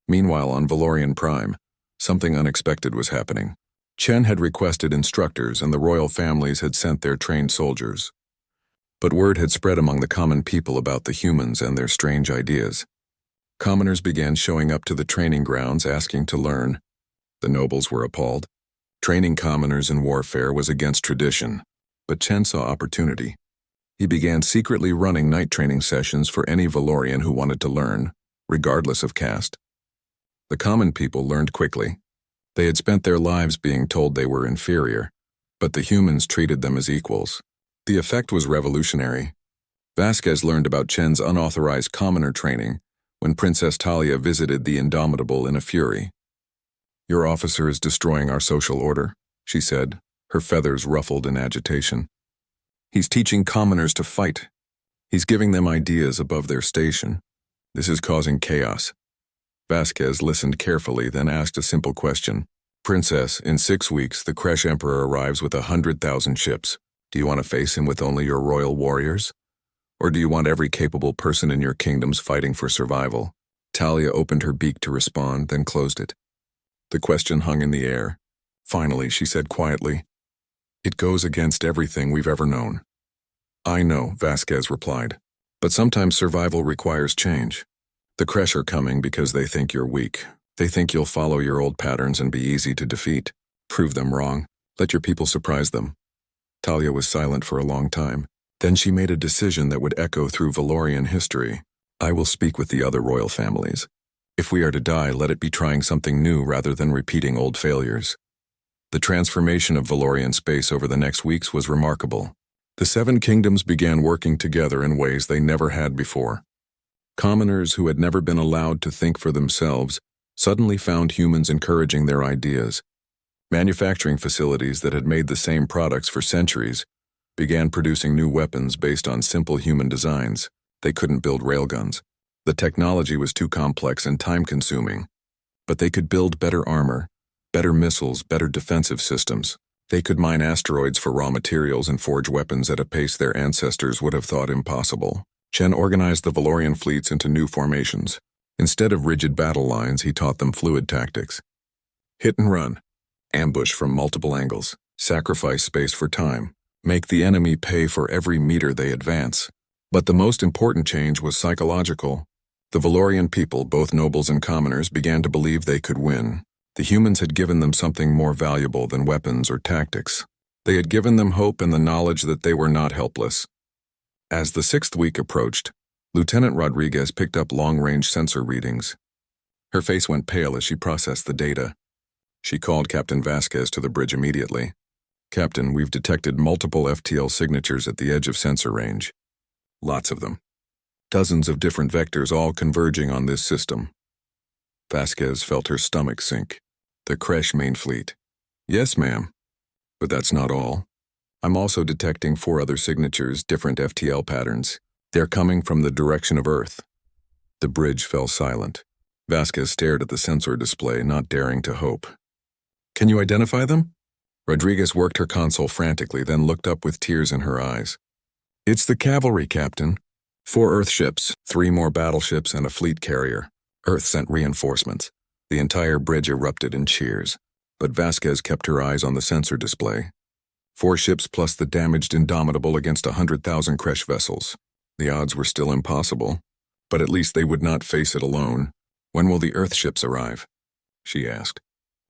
Meanwhile, on Valorian Prime, something unexpected was happening. Chen had requested instructors and the royal families had sent their trained soldiers. But word had spread among the common people about the humans and their strange ideas. Commoners began showing up to the training grounds asking to learn. The nobles were appalled. Training commoners in warfare was against tradition, but Chen saw opportunity. He began secretly running night training sessions for any Valorian who wanted to learn, regardless of caste. The common people learned quickly. They had spent their lives being told they were inferior, but the humans treated them as equals. The effect was revolutionary. Vasquez learned about Chen's unauthorized commoner training when Princess Talia visited the Indomitable in a fury. Your officer is destroying our social order, she said, her feathers ruffled in agitation. He's teaching commoners to fight. He's giving them ideas above their station. This is causing chaos. Vasquez listened carefully, then asked a simple question. Princess, in 6 weeks, the Kresh Emperor arrives with 100,000 ships. Do you want to face him with only your royal warriors? Or do you want every capable person in your kingdoms fighting for survival? Talia opened her beak to respond, then closed it. The question hung in the air. Finally, she said quietly, "It goes against everything we've ever known." "I know," Vasquez replied. "But sometimes survival requires change. The Kresh are coming because they think you're weak. They think you'll follow your old patterns and be easy to defeat. Prove them wrong. Let your people surprise them." Talia was silent for a long time. Then she made a decision that would echo through Valorian history. "I will speak with the other royal families. If we are to die, let it be trying something new rather than repeating old failures." The transformation of Valorian space over the next weeks was remarkable. The Seven Kingdoms began working together in ways they never had before. Commoners who had never been allowed to think for themselves suddenly found humans encouraging their ideas. Manufacturing facilities that had made the same products for centuries began producing new weapons based on simple human designs. They couldn't build railguns. The technology was too complex and time-consuming. But they could build better armor, better missiles, better defensive systems. They could mine asteroids for raw materials and forge weapons at a pace their ancestors would have thought impossible. Chen organized the Valorian fleets into new formations. Instead of rigid battle lines, he taught them fluid tactics. Hit and run. Ambush from multiple angles. Sacrifice space for time. Make the enemy pay for every meter they advance. But the most important change was psychological. The Valorian people, both nobles and commoners, began to believe they could win. The humans had given them something more valuable than weapons or tactics. They had given them hope and the knowledge that they were not helpless. As the 6th week approached, Lieutenant Rodriguez picked up long-range sensor readings. Her face went pale as she processed the data. She called Captain Vasquez to the bridge immediately. "Captain, we've detected multiple FTL signatures at the edge of sensor range. Lots of them. Dozens of different vectors all converging on this system." Vasquez felt her stomach sink. "The Kresh main fleet." "Yes, ma'am. But that's not all. I'm also detecting 4 other signatures, different FTL patterns. They're coming from the direction of Earth." The bridge fell silent. Vasquez stared at the sensor display, not daring to hope. "Can you identify them?" Rodriguez worked her console frantically, then looked up with tears in her eyes. "It's the cavalry, Captain. 4 Earthships, 3 more battleships, and a fleet carrier. Earth sent reinforcements." The entire bridge erupted in cheers, but Vasquez kept her eyes on the sensor display. 4 ships plus the damaged Indomitable against 100,000 Kresh vessels. The odds were still impossible, but at least they would not face it alone. "When will the Earthships arrive?" she asked.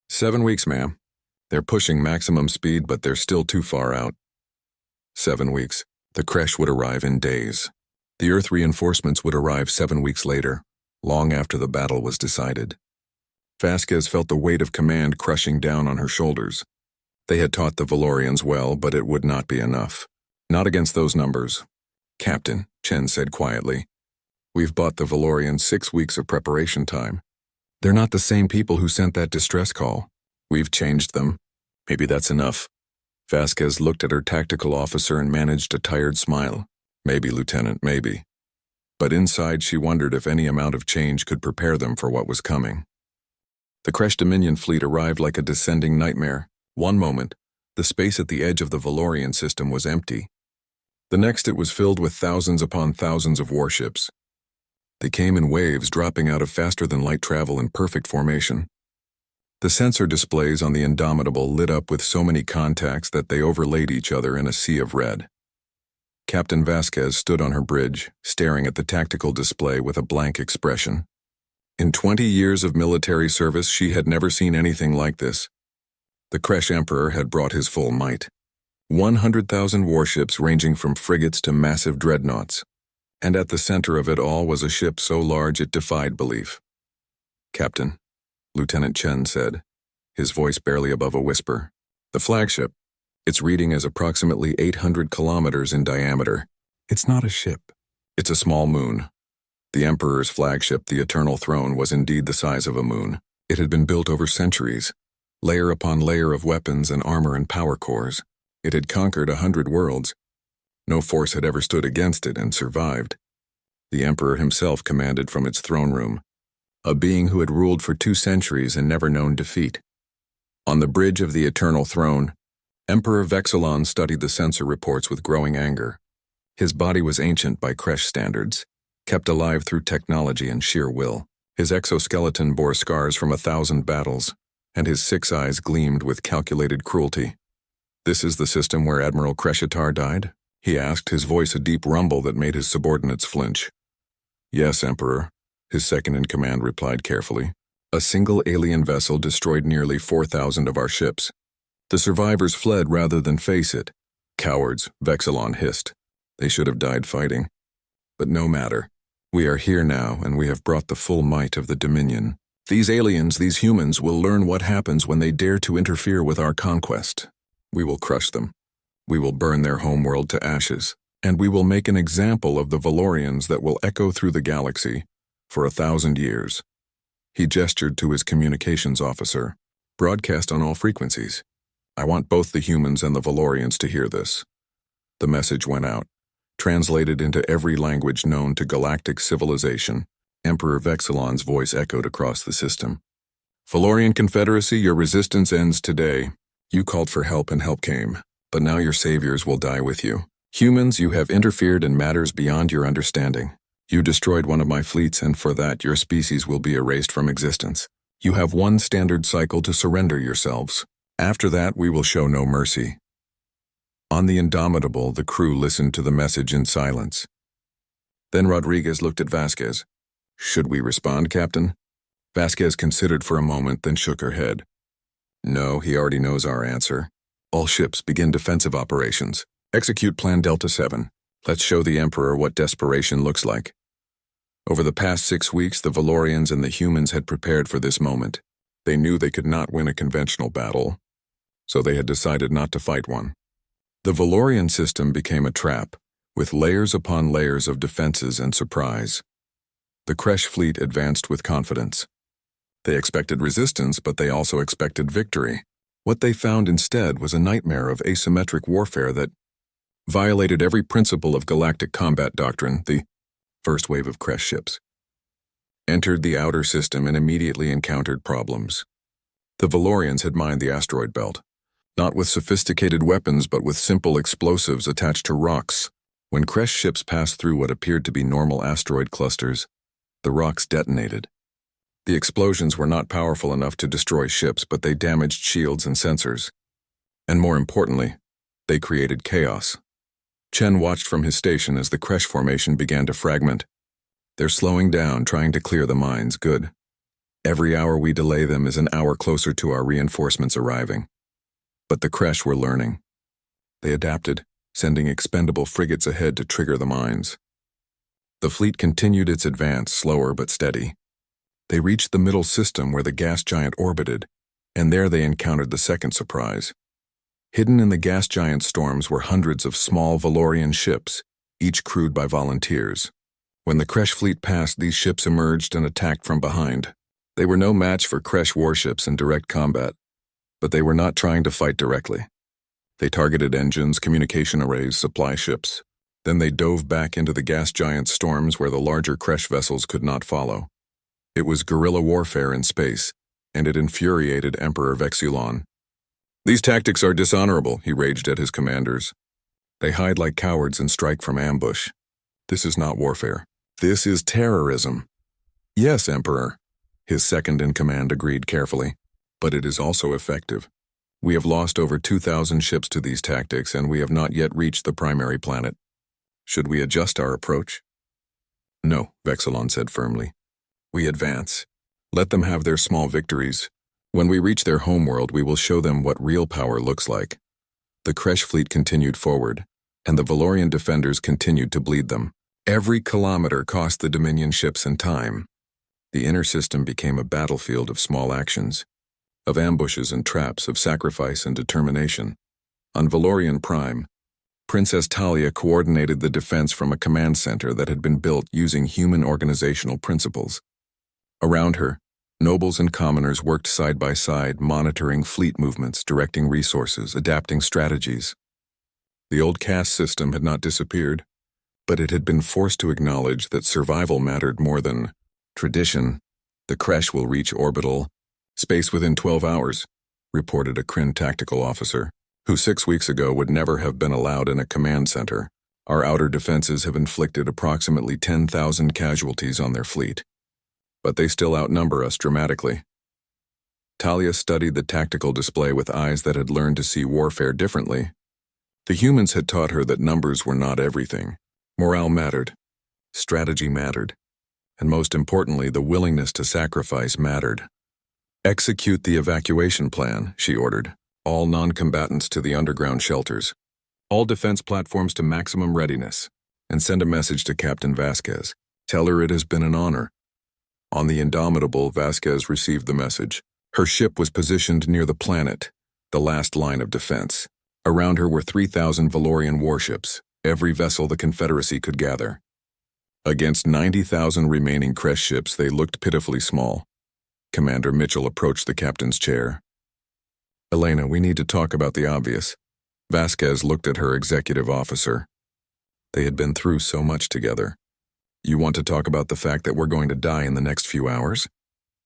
7 weeks, ma'am. They're pushing maximum speed, but they're still too far out." 7 weeks. The Kresh would arrive in days. The Earth reinforcements would arrive 7 weeks later, long after the battle was decided. Vasquez felt the weight of command crushing down on her shoulders. They had taught the Valorians well, but it would not be enough. Not against those numbers. "Captain," Chen said quietly, "we've bought the Valorians 6 weeks of preparation time. They're not the same people who sent that distress call. We've changed them. Maybe that's enough." Vasquez looked at her tactical officer and managed a tired smile. "Maybe, Lieutenant, maybe." But inside she wondered if any amount of change could prepare them for what was coming. The Kresh Dominion fleet arrived like a descending nightmare. One moment, the space at the edge of the Valorian system was empty. The next it was filled with thousands upon thousands of warships. They came in waves, dropping out of faster-than-light travel in perfect formation. The sensor displays on the Indomitable lit up with so many contacts that they overlaid each other in a sea of red. Captain Vasquez stood on her bridge, staring at the tactical display with a blank expression. In 20 years of military service, she had never seen anything like this. The Kresh Emperor had brought his full might. 100,000 warships ranging from frigates to massive dreadnoughts. And at the center of it all was a ship so large it defied belief. "Captain," Lieutenant Chen said, his voice barely above a whisper. "The flagship. Its reading is approximately 800 kilometers in diameter. It's not a ship. It's a small moon." The Emperor's flagship, the Eternal Throne, was indeed the size of a moon. It had been built over centuries, layer upon layer of weapons and armor and power cores. It had conquered 100 worlds. No force had ever stood against it and survived. The Emperor himself commanded from its throne room, a being who had ruled for 2 centuries and never known defeat. On the bridge of the Eternal Throne, Emperor Vexilon studied the sensor reports with growing anger. His body was ancient by Kresh standards, kept alive through technology and sheer will. His exoskeleton bore scars from 1,000 battles, and his 6 eyes gleamed with calculated cruelty. "This is the system where Admiral Kreshitar died?" he asked, his voice a deep rumble that made his subordinates flinch. "Yes, Emperor," his second-in-command replied carefully. "A single alien vessel destroyed nearly 4,000 of our ships. The survivors fled rather than face it. Cowards," Vexilon hissed. "They should have died fighting. But no matter. We are here now, and we have brought the full might of the Dominion. These aliens, these humans, will learn what happens when they dare to interfere with our conquest. We will crush them. We will burn their homeworld to ashes, and we will make an example of the Valorians that will echo through the galaxy for 1,000 years." He gestured to his communications officer. "Broadcast on all frequencies. I want both the humans and the Valorians to hear this." The message went out, translated into every language known to galactic civilization. Emperor Vexilon's voice echoed across the system. "Valorian Confederacy, your resistance ends today. You called for help and help came, but now your saviors will die with you. Humans, you have interfered in matters beyond your understanding. You destroyed one of my fleets, and for that your species will be erased from existence. You have one standard cycle to surrender yourselves. After that, we will show no mercy." On the Indomitable, the crew listened to the message in silence. Then Rodriguez looked at Vasquez. "Should we respond, Captain?" Vasquez considered for a moment, then shook her head. "No, he already knows our answer. All ships begin defensive operations. Execute Plan Delta 7. Let's show the Emperor what desperation looks like." Over the past 6 weeks, the Valorians and the humans had prepared for this moment. They knew they could not win a conventional battle, so they had decided not to fight one. The Valorian system became a trap, with layers upon layers of defenses and surprise. The Kresh fleet advanced with confidence. They expected resistance, but they also expected victory. What they found instead was a nightmare of asymmetric warfare that violated every principle of galactic combat doctrine. The first wave of Kresh ships entered the outer system and immediately encountered problems. The Valorians had mined the asteroid belt, not with sophisticated weapons but with simple explosives attached to rocks. When Kresh ships passed through what appeared to be normal asteroid clusters, the rocks detonated. The explosions were not powerful enough to destroy ships, but they damaged shields and sensors. And more importantly, they created chaos. Chen watched from his station as the Kresh formation began to fragment. "They're slowing down, trying to clear the mines. Good. Every hour we delay them is an hour closer to our reinforcements arriving." But the Kresh were learning. They adapted, sending expendable frigates ahead to trigger the mines. The fleet continued its advance, slower but steady. They reached the middle system where the gas giant orbited, and there they encountered the second surprise. Hidden in the gas giant storms were hundreds of small Valorian ships, each crewed by volunteers. When the Kresh fleet passed, these ships emerged and attacked from behind. They were no match for Kresh warships in direct combat, but they were not trying to fight directly. They targeted engines, communication arrays, supply ships. Then they dove back into the gas giant storms where the larger Kresh vessels could not follow. It was guerrilla warfare in space, and it infuriated Emperor Vexilon. "These tactics are dishonorable," he raged at his commanders. "They hide like cowards and strike from ambush. This is not warfare. This is terrorism." "Yes, Emperor," his second-in-command agreed carefully, "but it is also effective. We have lost over 2,000 ships to these tactics, and we have not yet reached the primary planet. Should we adjust our approach?" "No," Vexilon said firmly. "We advance. Let them have their small victories. When we reach their homeworld, we will show them what real power looks like." The Kresh fleet continued forward, and the Valorian defenders continued to bleed them. Every kilometer cost the Dominion ships in time. The inner system became a battlefield of small actions, of ambushes and traps, of sacrifice and determination. On Valorian Prime, Princess Talia coordinated the defense from a command center that had been built using human organizational principles. Around her, nobles and commoners worked side by side, monitoring fleet movements, directing resources, adapting strategies. The old caste system had not disappeared, but it had been forced to acknowledge that survival mattered more than tradition. "The Kresh will reach orbital space within 12 hours, reported a Kryn tactical officer, who 6 weeks ago would never have been allowed in a command center. Our outer defenses have inflicted approximately 10,000 casualties on their fleet, but they still outnumber us dramatically. Talia studied the tactical display with eyes that had learned to see warfare differently. The humans had taught her that numbers were not everything. Morale mattered, strategy mattered, and most importantly, the willingness to sacrifice mattered. "Execute the evacuation plan," she ordered. "All non-combatants to the underground shelters. All defense platforms to maximum readiness. And send a message to Captain Vasquez. Tell her it has been an honor." On the Indomitable, Vasquez received the message. Her ship was positioned near the planet, the last line of defense. Around her were 3,000 Valorian warships, every vessel the Confederacy could gather. Against 90,000 remaining Kresh ships, they looked pitifully small. Commander Mitchell approached the captain's chair. "Elena, we need to talk about the obvious." Vasquez looked at her executive officer. They had been through so much together. "You want to talk about the fact that we're going to die in the next few hours?"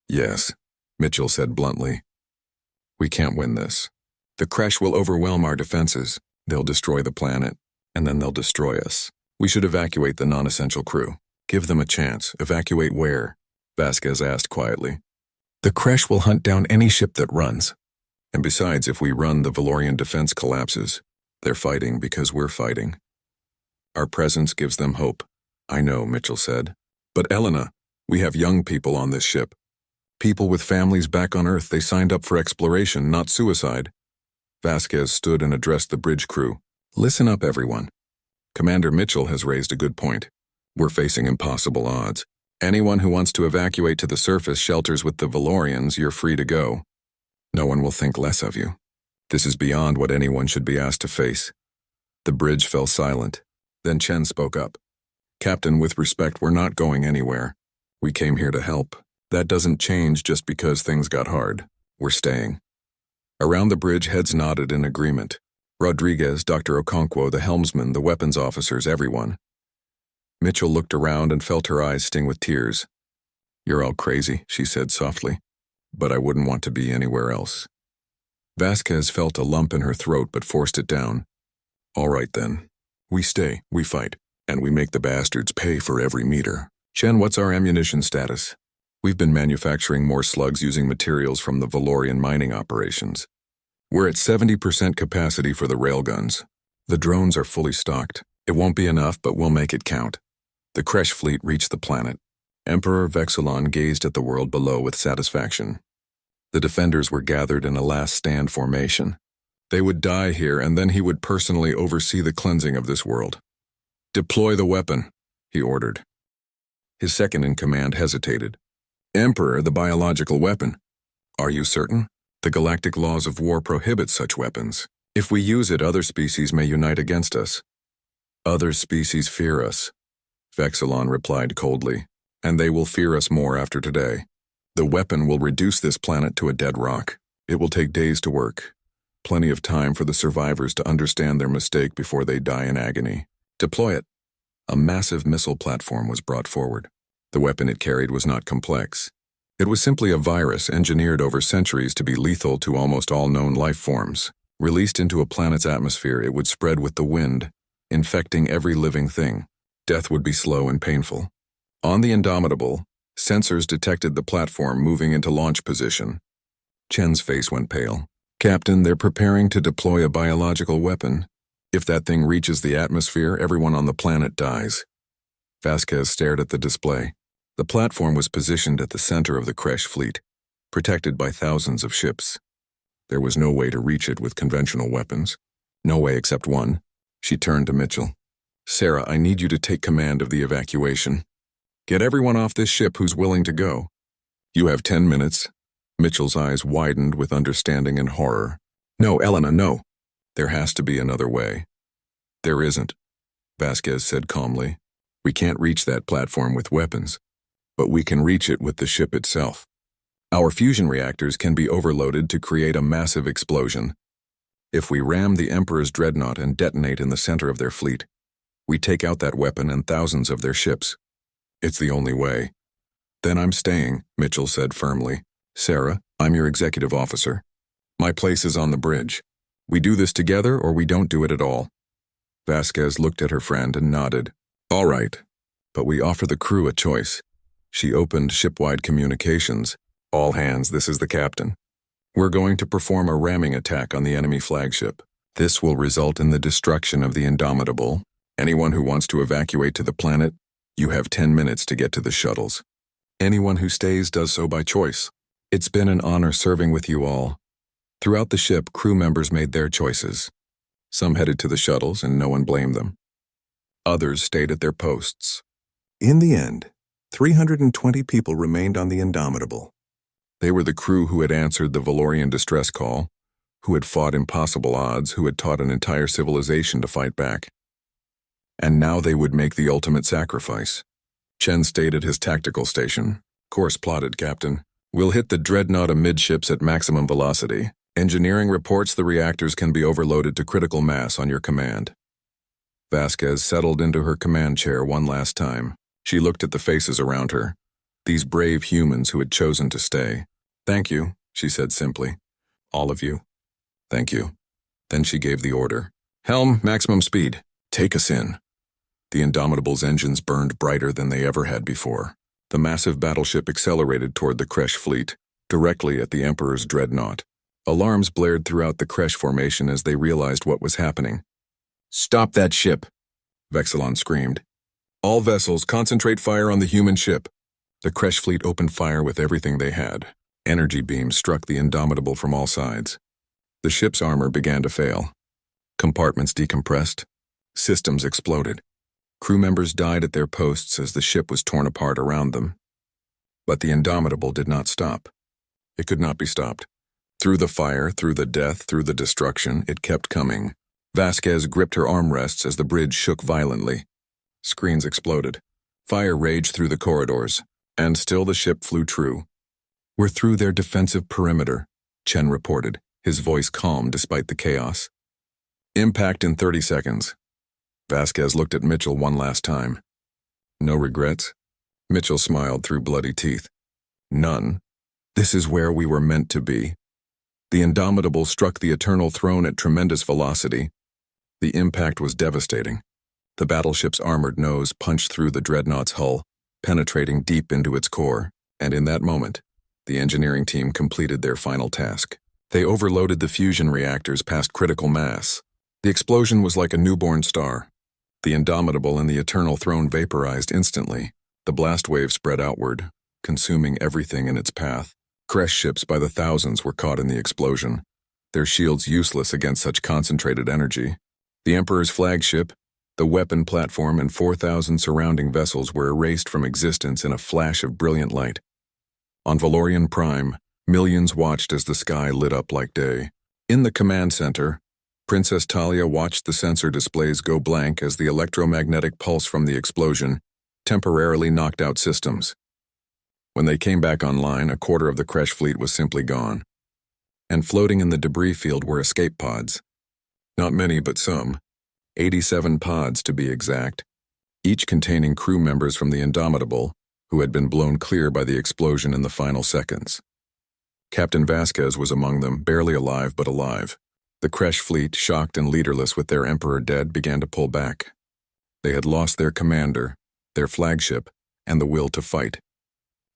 "Yes," Mitchell said bluntly. "We can't win this. The Kresh will overwhelm our defenses. They'll destroy the planet, and then they'll destroy us. We should evacuate the non-essential crew. Give them a chance. Evacuate where?" Vasquez asked quietly. "The Kresh will hunt down any ship that runs. And besides, if we run, the Valorian defense collapses. They're fighting because we're fighting. Our presence gives them hope." "I know," Mitchell said. "But Elena, we have young people on this ship. People with families back on Earth. They signed up for exploration, not suicide." Vasquez stood and addressed the bridge crew. "Listen up, everyone. Commander Mitchell has raised a good point. We're facing impossible odds. Anyone who wants to evacuate to the surface shelters with the Valorians, you're free to go. No one will think less of you. This is beyond what anyone should be asked to face." The bridge fell silent. Then Chen spoke up. "Captain, with respect, we're not going anywhere. We came here to help. That doesn't change just because things got hard. We're staying." Around the bridge, heads nodded in agreement. Rodriguez, Dr. Okonkwo, the helmsman, the weapons officers, everyone. Mitchell looked around and felt her eyes sting with tears. "You're all crazy," she said softly. "But I wouldn't want to be anywhere else." Vasquez felt a lump in her throat but forced it down. "All right then. We stay, we fight, and we make the bastards pay for every meter." "Chen, what's our ammunition status?" "We've been manufacturing more slugs using materials from the Valorian mining operations. We're at 70% capacity for the railguns. The drones are fully stocked. It won't be enough, but we'll make it count." The Kresh fleet reached the planet. Emperor Vexilon gazed at the world below with satisfaction. The defenders were gathered in a last stand formation. They would die here, and then he would personally oversee the cleansing of this world. "Deploy the weapon," he ordered. His second-in-command hesitated. "Emperor, the biological weapon. Are you certain? The galactic laws of war prohibit such weapons. If we use it, other species may unite against us." "Other species fear us," Vexilon replied coldly. "And they will fear us more after today. The weapon will reduce this planet to a dead rock. It will take days to work. Plenty of time for the survivors to understand their mistake before they die in agony. Deploy it." A massive missile platform was brought forward. The weapon it carried was not complex. It was simply a virus engineered over centuries to be lethal to almost all known life forms. Released into a planet's atmosphere, it would spread with the wind, infecting every living thing. Death would be slow and painful. On the Indomitable, sensors detected the platform moving into launch position. Chen's face went pale. "Captain, they're preparing to deploy a biological weapon. If that thing reaches the atmosphere, everyone on the planet dies." Vasquez stared at the display. The platform was positioned at the center of the Kresh fleet, protected by thousands of ships. There was no way to reach it with conventional weapons. No way except one. She turned to Mitchell. "Sarah, I need you to take command of the evacuation. Get everyone off this ship who's willing to go. You have 10 minutes. Mitchell's eyes widened with understanding and horror. "No, Elena, no. There has to be another way." "There isn't," Vasquez said calmly. "We can't reach that platform with weapons, but we can reach it with the ship itself. Our fusion reactors can be overloaded to create a massive explosion. If we ram the Emperor's dreadnought and detonate in the center of their fleet, we take out that weapon and thousands of their ships. It's the only way." "Then I'm staying," Mitchell said firmly. "Sarah, I'm your executive officer. My place is on the bridge. We do this together or we don't do it at all." Vasquez looked at her friend and nodded. All right, but we offer the crew a choice. She opened ship-wide communications. All hands, this is the captain. We're going to perform a ramming attack on the enemy flagship. This will result in the destruction of the Indomitable. Anyone who wants to evacuate to the planet, you have 10 minutes to get to the shuttles. Anyone who stays does so by choice. It's been an honor serving with you all. Throughout the ship, crew members made their choices. Some headed to the shuttles, and no one blamed them. Others stayed at their posts. In the end, 320 people remained on the Indomitable. They were the crew who had answered the Valorian distress call, who had fought impossible odds, who had taught an entire civilization to fight back. And now they would make the ultimate sacrifice. Chen stayed at his tactical station. Course plotted, Captain. We'll hit the dreadnought amidships at maximum velocity. Engineering reports the reactors can be overloaded to critical mass on your command. Vasquez settled into her command chair one last time. She looked at the faces around her, these brave humans who had chosen to stay. Thank you, she said simply. All of you. Thank you. Then she gave the order. Helm, maximum speed. Take us in. The Indomitable's engines burned brighter than they ever had before. The massive battleship accelerated toward the Kresh fleet, directly at the Emperor's dreadnought. Alarms blared throughout the Kresh formation as they realized what was happening. Stop that ship, Vexilon screamed. All vessels, concentrate fire on the human ship. The Kresh fleet opened fire with everything they had. Energy beams struck the Indomitable from all sides. The ship's armor began to fail. Compartments decompressed. Systems exploded. Crew members died at their posts as the ship was torn apart around them. But the Indomitable did not stop. It could not be stopped. Through the fire, through the death, through the destruction, it kept coming. Vasquez gripped her armrests as the bridge shook violently. Screens exploded. Fire raged through the corridors, and still the ship flew true. We're through their defensive perimeter, Chen reported, his voice calm despite the chaos. Impact in 30 seconds. Vasquez looked at Mitchell one last time. No regrets? Mitchell smiled through bloody teeth. None. This is where we were meant to be. The Indomitable struck the Eternal Throne at tremendous velocity. The impact was devastating. The battleship's armored nose punched through the dreadnought's hull, penetrating deep into its core, and in that moment, the engineering team completed their final task. They overloaded the fusion reactors past critical mass. The explosion was like a newborn star. The Indomitable and the Eternal Throne vaporized instantly. The blast wave spread outward, consuming everything in its path. Kresh ships by the thousands were caught in the explosion, their shields useless against such concentrated energy. The Emperor's flagship, the weapon platform, and 4,000 surrounding vessels were erased from existence in a flash of brilliant light. On Valorian Prime, millions watched as the sky lit up like day. In the command center, Princess Talia watched the sensor displays go blank as the electromagnetic pulse from the explosion temporarily knocked out systems. When they came back online, a quarter of the Kresh fleet was simply gone. And floating in the debris field were escape pods. Not many, but some. 87 pods, to be exact, each containing crew members from the Indomitable, who had been blown clear by the explosion in the final seconds. Captain Vasquez was among them, barely alive but alive. The Kresh fleet, shocked and leaderless with their Emperor dead, began to pull back. They had lost their commander, their flagship, and the will to fight.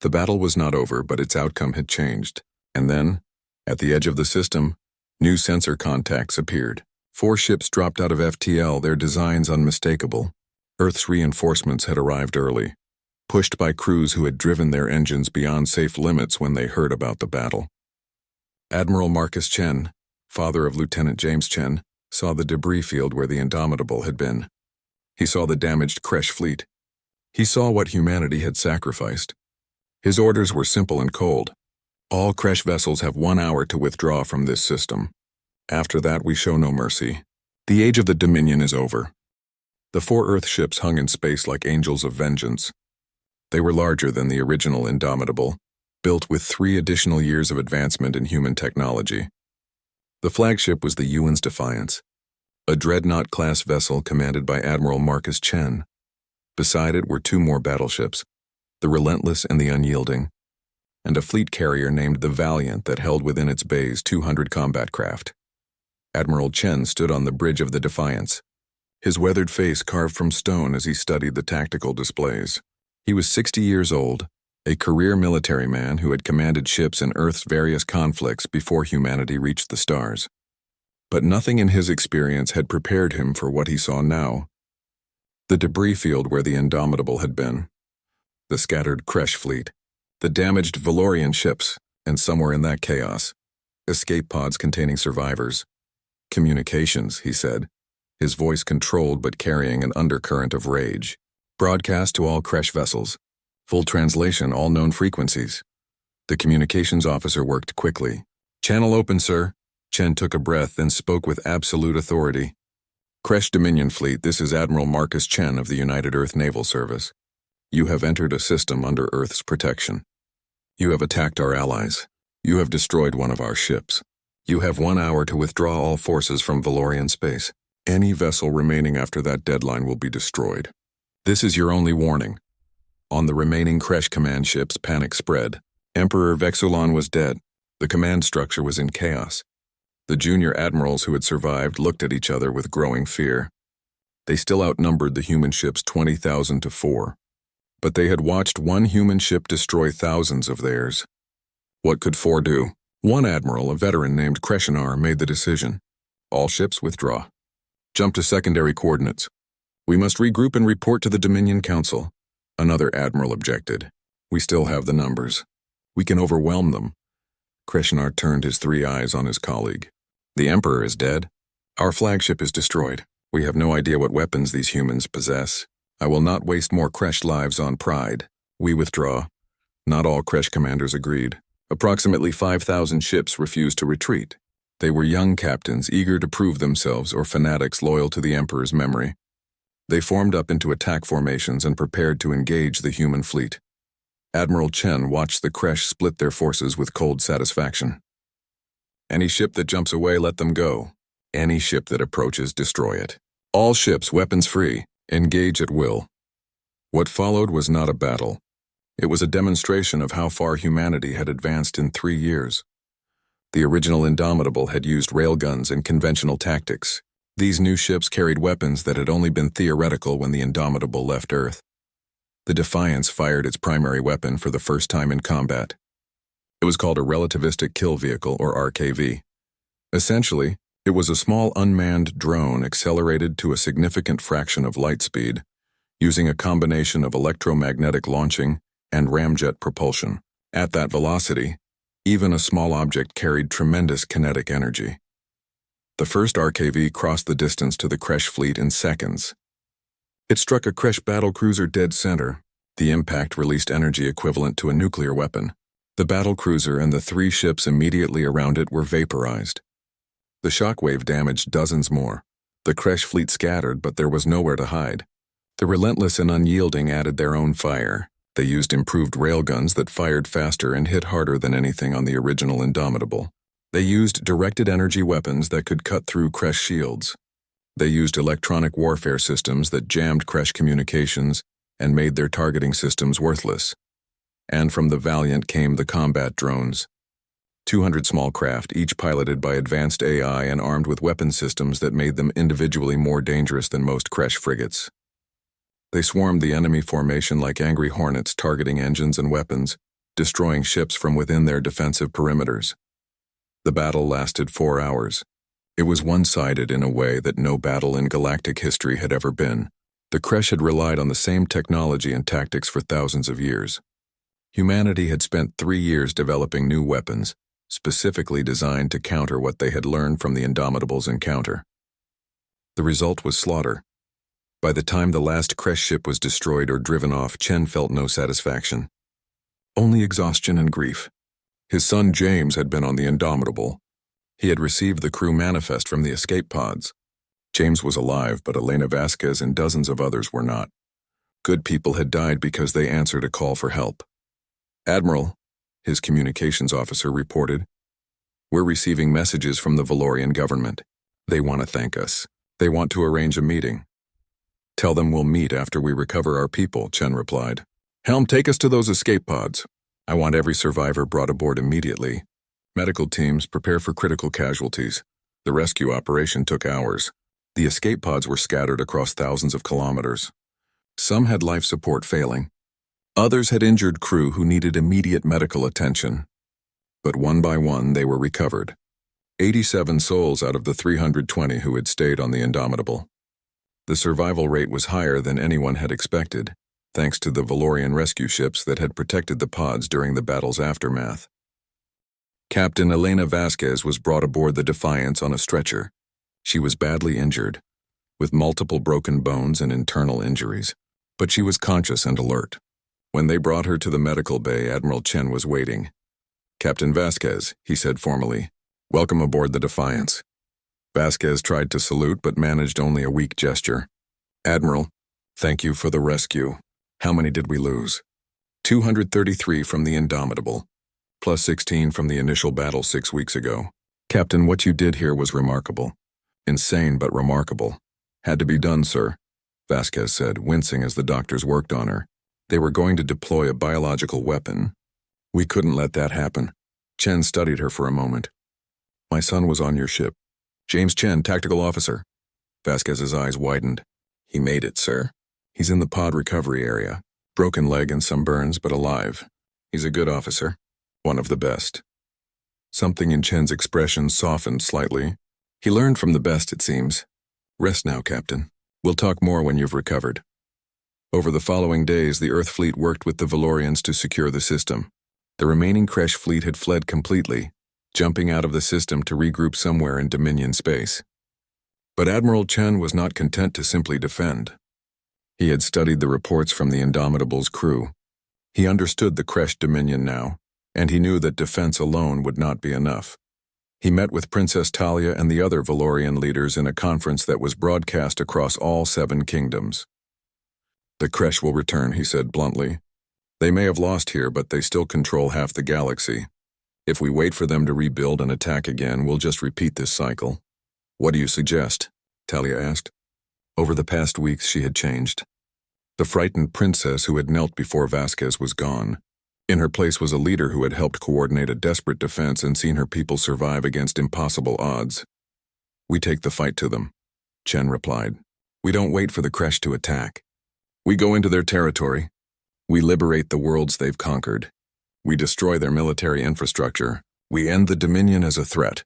The battle was not over, but its outcome had changed. And then, at the edge of the system, new sensor contacts appeared. 4 ships dropped out of FTL, their designs unmistakable. Earth's reinforcements had arrived early, pushed by crews who had driven their engines beyond safe limits when they heard about the battle. Admiral Marcus Chen, father of Lieutenant James Chen, saw the debris field where the Indomitable had been. He saw the damaged Kresh fleet. He saw what humanity had sacrificed. His orders were simple and cold. All Kresh vessels have 1 hour to withdraw from this system. After that, we show no mercy. The age of the Dominion is over. The 4 Earth ships hung in space like angels of vengeance. They were larger than the original Indomitable, built with 3 additional years of advancement in human technology. The flagship was the Yuan's Defiance, a dreadnought-class vessel commanded by Admiral Marcus Chen. Beside it were 2 more battleships, the Relentless and the Unyielding, and a fleet carrier named the Valiant that held within its bays 200 combat craft. Admiral Chen stood on the bridge of the Defiance, his weathered face carved from stone as he studied the tactical displays. He was 60 years old, a career military man who had commanded ships in Earth's various conflicts before humanity reached the stars. But nothing in his experience had prepared him for what he saw now. The debris field where the Indomitable had been, the scattered Kresh fleet, the damaged Valorian ships, and somewhere in that chaos, escape pods containing survivors. Communications, he said, his voice controlled but carrying an undercurrent of rage. Broadcast to all Kresh vessels. Full translation, all known frequencies. The communications officer worked quickly. Channel open, sir. Chen took a breath, then spoke with absolute authority. Kresh Dominion Fleet, this is Admiral Marcus Chen of the United Earth Naval Service. You have entered a system under Earth's protection. You have attacked our allies. You have destroyed one of our ships. You have 1 hour to withdraw all forces from Valorian space. Any vessel remaining after that deadline will be destroyed. This is your only warning. On the remaining Kresh command ships, panic spread. Emperor Vexulan was dead. The command structure was in chaos. The junior admirals who had survived looked at each other with growing fear. They still outnumbered the human ships 20,000 to 4. But they had watched one human ship destroy thousands of theirs. What could 4 do? One admiral, a veteran named Kreshinar, made the decision. All ships withdraw. Jump to secondary coordinates. We must regroup and report to the Dominion Council. Another admiral objected. We still have the numbers. We can overwhelm them. Kreshinar turned his 3 eyes on his colleague. The Emperor is dead. Our flagship is destroyed. We have no idea what weapons these humans possess. I will not waste more Kresh lives on pride. We withdraw. Not all Kresh commanders agreed. Approximately 5,000 ships refused to retreat. They were young captains eager to prove themselves or fanatics loyal to the Emperor's memory. They formed up into attack formations and prepared to engage the human fleet. Admiral Chen watched the Kresh split their forces with cold satisfaction. Any ship that jumps away, let them go. Any ship that approaches, destroy it. All ships, weapons free, engage at will. What followed was not a battle. It was a demonstration of how far humanity had advanced in 3 years. The original Indomitable had used railguns and conventional tactics. These new ships carried weapons that had only been theoretical when the Indomitable left Earth. The Defiance fired its primary weapon for the first time in combat. It was called a Relativistic Kill Vehicle, or RKV. Essentially, it was a small unmanned drone accelerated to a significant fraction of light speed, using a combination of electromagnetic launching and ramjet propulsion. At that velocity, even a small object carried tremendous kinetic energy. The first RKV crossed the distance to the Kresh fleet in seconds. It struck a Kresh battlecruiser dead center. The impact released energy equivalent to a nuclear weapon. The battlecruiser and the 3 ships immediately around it were vaporized. The shockwave damaged dozens more. The Kresh fleet scattered, but there was nowhere to hide. The Relentless and Unyielding added their own fire. They used improved railguns that fired faster and hit harder than anything on the original Indomitable. They used directed energy weapons that could cut through Kresh shields. They used electronic warfare systems that jammed Kresh communications and made their targeting systems worthless. And from the Valiant came the combat drones. 200 small craft, each piloted by advanced AI and armed with weapon systems that made them individually more dangerous than most Kresh frigates. They swarmed the enemy formation like angry hornets, targeting engines and weapons, destroying ships from within their defensive perimeters. The battle lasted 4 hours. It was one-sided in a way that no battle in galactic history had ever been. The Kresh had relied on the same technology and tactics for thousands of years. Humanity had spent 3 years developing new weapons, specifically designed to counter what they had learned from the Indomitable's encounter. The result was slaughter. By the time the last Kresh ship was destroyed or driven off, Chen felt no satisfaction. Only exhaustion and grief. His son James had been on the Indomitable. He had received the crew manifest from the escape pods. James was alive, but Elena Vasquez and dozens of others were not. Good people had died because they answered a call for help. Admiral, his communications officer reported, we're receiving messages from the Valorian government. They want to thank us. They want to arrange a meeting. Tell them we'll meet after we recover our people, Chen replied. Helm, take us to those escape pods. I want every survivor brought aboard immediately. Medical teams, prepare for critical casualties. The rescue operation took hours. The escape pods were scattered across thousands of kilometers. Some had life support failing. Others had injured crew who needed immediate medical attention. But one by one, they were recovered. 87 souls out of the 320 who had stayed on the Indomitable. The survival rate was higher than anyone had expected, thanks to the Valorian rescue ships that had protected the pods during the battle's aftermath. Captain Elena Vasquez was brought aboard the Defiance on a stretcher. She was badly injured, with multiple broken bones and internal injuries, but she was conscious and alert. When they brought her to the medical bay, Admiral Chen was waiting. "Captain Vasquez," he said formally, "welcome aboard the Defiance." Vasquez tried to salute but managed only a weak gesture. "Admiral, thank you for the rescue. How many did we lose?" 233 from the Indomitable, plus 16 from the initial battle 6 weeks ago. "Captain, what you did here was remarkable. Insane but remarkable. Had to be done, sir," Vasquez said, wincing as the doctors worked on her. They were going to deploy a biological weapon. "We couldn't let that happen." Chen studied her for a moment. "My son was on your ship." "James Chen, tactical officer." Vasquez's eyes widened. "He made it, sir. He's in the pod recovery area. Broken leg and some burns, but alive. He's a good officer. One of the best." Something in Chen's expression softened slightly. "He learned from the best, it seems. Rest now, Captain. We'll talk more when you've recovered." Over the following days, the Earth fleet worked with the Valorians to secure the system. The remaining Kresh fleet had fled completely, jumping out of the system to regroup somewhere in Dominion space. But Admiral Chen was not content to simply defend. He had studied the reports from the Indomitable's crew. He understood the Kresh Dominion now, and he knew that defense alone would not be enough. He met with Princess Talia and the other Valorian leaders in a conference that was broadcast across all 7 kingdoms. "The Kresh will return," he said bluntly. "They may have lost here, but they still control half the galaxy. If we wait for them to rebuild and attack again, we'll just repeat this cycle." "What do you suggest?" Talia asked. Over the past weeks, she had changed. The frightened princess who had knelt before Vasquez was gone. In her place was a leader who had helped coordinate a desperate defense and seen her people survive against impossible odds. "We take the fight to them," Chen replied. "We don't wait for the Kresh to attack. We go into their territory. We liberate the worlds they've conquered. We destroy their military infrastructure. We end the Dominion as a threat."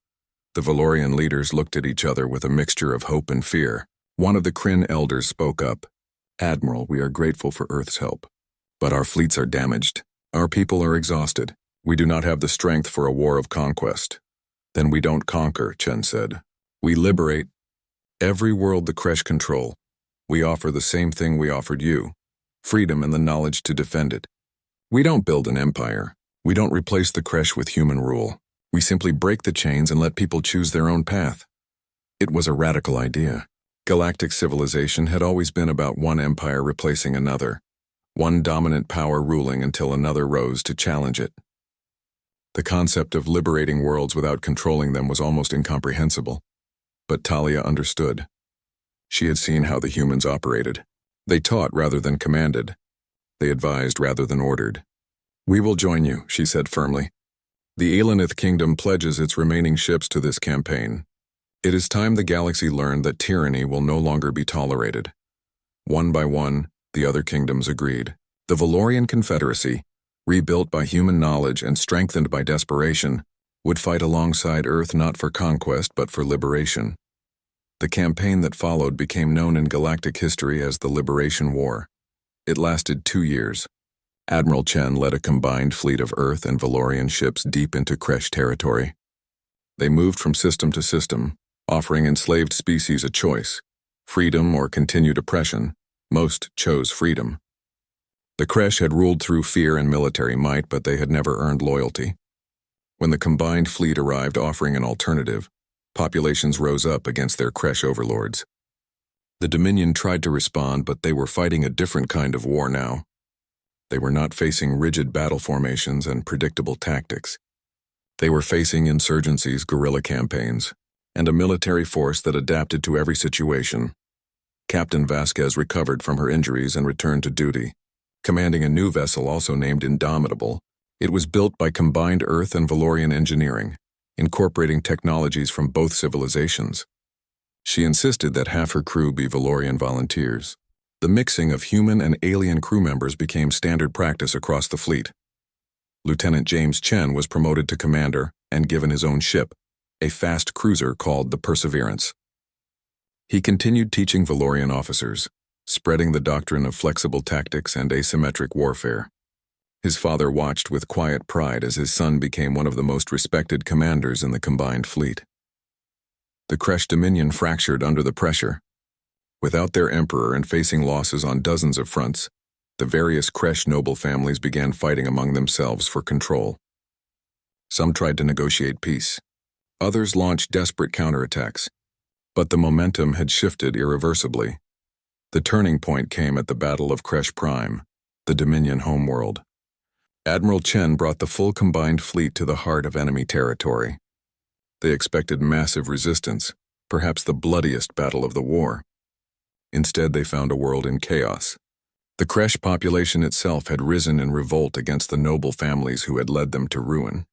The Valorian leaders looked at each other with a mixture of hope and fear. One of the Kryn elders spoke up. "Admiral, we are grateful for Earth's help. But our fleets are damaged. Our people are exhausted. We do not have the strength for a war of conquest." "Then we don't conquer," Chen said. "We liberate. Every world the Kresh control. We offer the same thing we offered you, freedom and the knowledge to defend it. We don't build an empire. We don't replace the Kresh with human rule. We simply break the chains and let people choose their own path." It was a radical idea. Galactic civilization had always been about one empire replacing another, one dominant power ruling until another rose to challenge it. The concept of liberating worlds without controlling them was almost incomprehensible. But Talia understood. She had seen how the humans operated. They taught rather than commanded. They advised rather than ordered. "We will join you," she said firmly. "The Elenith Kingdom pledges its remaining ships to this campaign. It is time the galaxy learned that tyranny will no longer be tolerated." One by one, the other kingdoms agreed. The Valorian Confederacy, rebuilt by human knowledge and strengthened by desperation, would fight alongside Earth not for conquest but for liberation. The campaign that followed became known in galactic history as the Liberation War. It lasted 2 years. Admiral Chen led a combined fleet of Earth and Valorian ships deep into Kresh territory. They moved from system to system, offering enslaved species a choice: freedom or continued oppression. Most chose freedom. The Kresh had ruled through fear and military might, but they had never earned loyalty. When the combined fleet arrived offering an alternative, populations rose up against their Kresh overlords. The Dominion tried to respond, but they were fighting a different kind of war now. They were not facing rigid battle formations and predictable tactics. They were facing insurgencies, guerrilla campaigns, and a military force that adapted to every situation. Captain Vasquez recovered from her injuries and returned to duty, commanding a new vessel also named Indomitable. It was built by combined Earth and Valorian engineering, incorporating technologies from both civilizations. She insisted that half her crew be Valorian volunteers. The mixing of human and alien crew members became standard practice across the fleet. Lieutenant James Chen was promoted to commander and given his own ship, a fast cruiser called the Perseverance. He continued teaching Valorian officers, spreading the doctrine of flexible tactics and asymmetric warfare. His father watched with quiet pride as his son became one of the most respected commanders in the combined fleet. The Kresh Dominion fractured under the pressure. Without their emperor and facing losses on dozens of fronts, the various Kresh noble families began fighting among themselves for control. Some tried to negotiate peace. Others launched desperate counterattacks. But the momentum had shifted irreversibly. The turning point came at the Battle of Kresh Prime, the Dominion homeworld. Admiral Chen brought the full combined fleet to the heart of enemy territory. They expected massive resistance, perhaps the bloodiest battle of the war. Instead, they found a world in chaos. The Kresh population itself had risen in revolt against the noble families who had led them to ruin.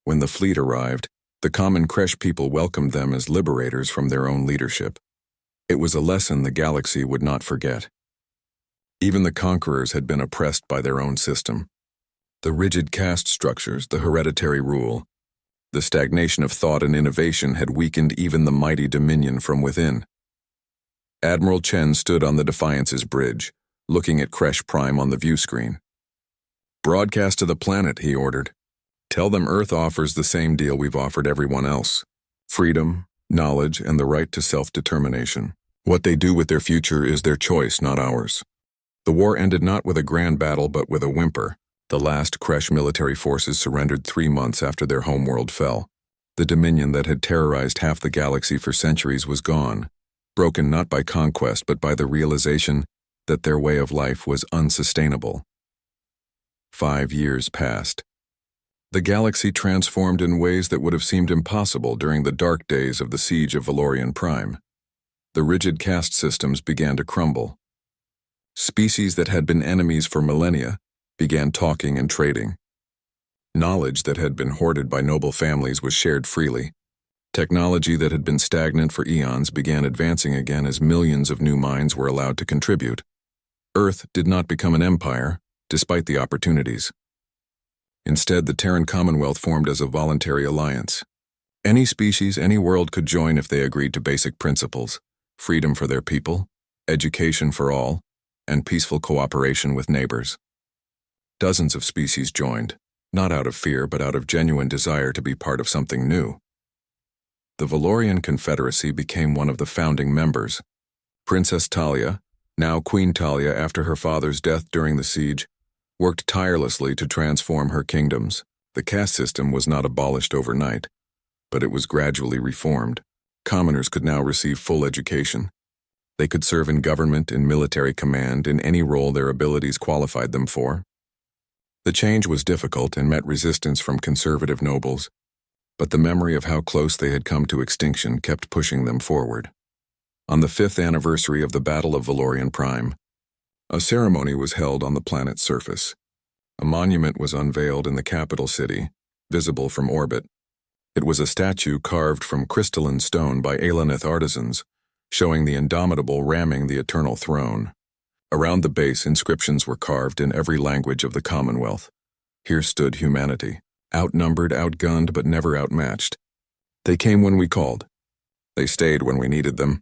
When the fleet arrived, the common Kresh people welcomed them as liberators from their own leadership. It was a lesson the galaxy would not forget. Even the conquerors had been oppressed by their own system. The rigid caste structures, the hereditary rule, the stagnation of thought and innovation had weakened even the mighty Dominion from within. Admiral Chen stood on the Defiance's bridge, looking at Kresh Prime on the view screen. "Broadcast to the planet," he ordered. "Tell them Earth offers the same deal we've offered everyone else: freedom, knowledge, and the right to self-determination. What they do with their future is their choice, not ours." The war ended not with a grand battle but with a whimper. The last Kresh military forces surrendered 3 months after their homeworld fell. The Dominion that had terrorized half the galaxy for centuries was gone, broken not by conquest but by the realization that their way of life was unsustainable. 5 years passed. The galaxy transformed in ways that would have seemed impossible during the dark days of the siege of Valorian Prime. The rigid caste systems began to crumble. Species that had been enemies for millennia began talking and trading. Knowledge that had been hoarded by noble families was shared freely. Technology that had been stagnant for eons began advancing again as millions of new minds were allowed to contribute. Earth did not become an empire, despite the opportunities. Instead, the Terran Commonwealth formed as a voluntary alliance. Any species, any world could join if they agreed to basic principles: freedom for their people, education for all, and peaceful cooperation with neighbors. Dozens of species joined, not out of fear but out of genuine desire to be part of something new. The Valorian Confederacy became one of the founding members. Princess Talia, now Queen Talia after her father's death during the siege, worked tirelessly to transform her kingdoms. The caste system was not abolished overnight, but it was gradually reformed. Commoners could now receive full education. They could serve in government, in military command, in any role their abilities qualified them for. The change was difficult and met resistance from conservative nobles, but the memory of how close they had come to extinction kept pushing them forward. On the 5th anniversary of the Battle of Valorian Prime, a ceremony was held on the planet's surface. A monument was unveiled in the capital city, visible from orbit. It was a statue carved from crystalline stone by Alanith artisans, showing the Indomitable ramming the eternal throne. Around the base, inscriptions were carved in every language of the Commonwealth. Here stood humanity, outnumbered, outgunned, but never outmatched. They came when we called. They stayed when we needed them.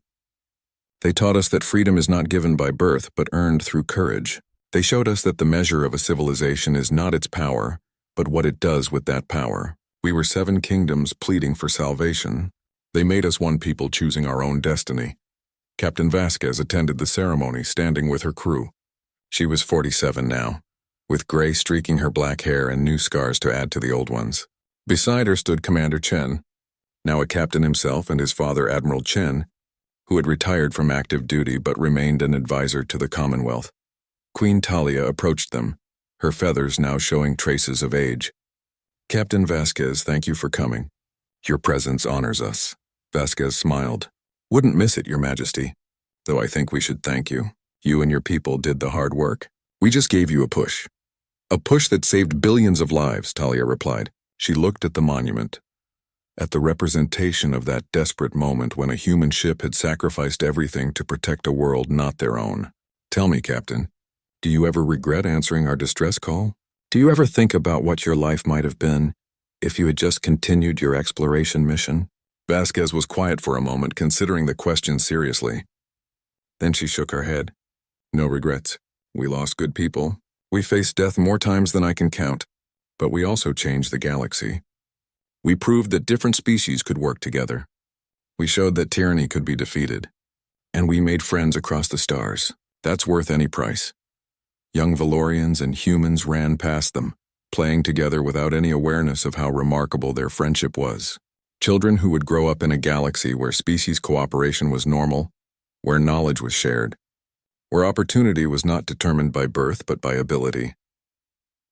They taught us that freedom is not given by birth, but earned through courage. They showed us that the measure of a civilization is not its power, but what it does with that power. We were 7 kingdoms pleading for salvation. They made us one people choosing our own destiny. Captain Vasquez attended the ceremony, standing with her crew. She was 47 now, with gray streaking her black hair and new scars to add to the old ones. Beside her stood Commander Chen, now a captain himself, and his father Admiral Chen, who had retired from active duty but remained an advisor to the Commonwealth. Queen Talia approached them, her feathers now showing traces of age. "Captain Vasquez, thank you for coming. Your presence honors us." Vasquez smiled. "Wouldn't miss it, Your Majesty. Though I think we should thank you. You and your people did the hard work. We just gave you a push. A push that saved billions of lives," Talia replied. She looked at the monument. at the representation of that desperate moment when a human ship had sacrificed everything to protect a world not their own. Tell me, Captain, do you ever regret answering our distress call? Do you ever think about what your life might have been if you had just continued your exploration mission? Vasquez was quiet for a moment, considering the question seriously. Then she shook her head. No regrets. We lost good people. We faced death more times than I can count. But we also changed the galaxy. We proved that different species could work together. We showed that tyranny could be defeated. And we made friends across the stars. That's worth any price. Young Valorians and humans ran past them, playing together without any awareness of how remarkable their friendship was. Children who would grow up in a galaxy where species cooperation was normal, where knowledge was shared, where opportunity was not determined by birth but by ability.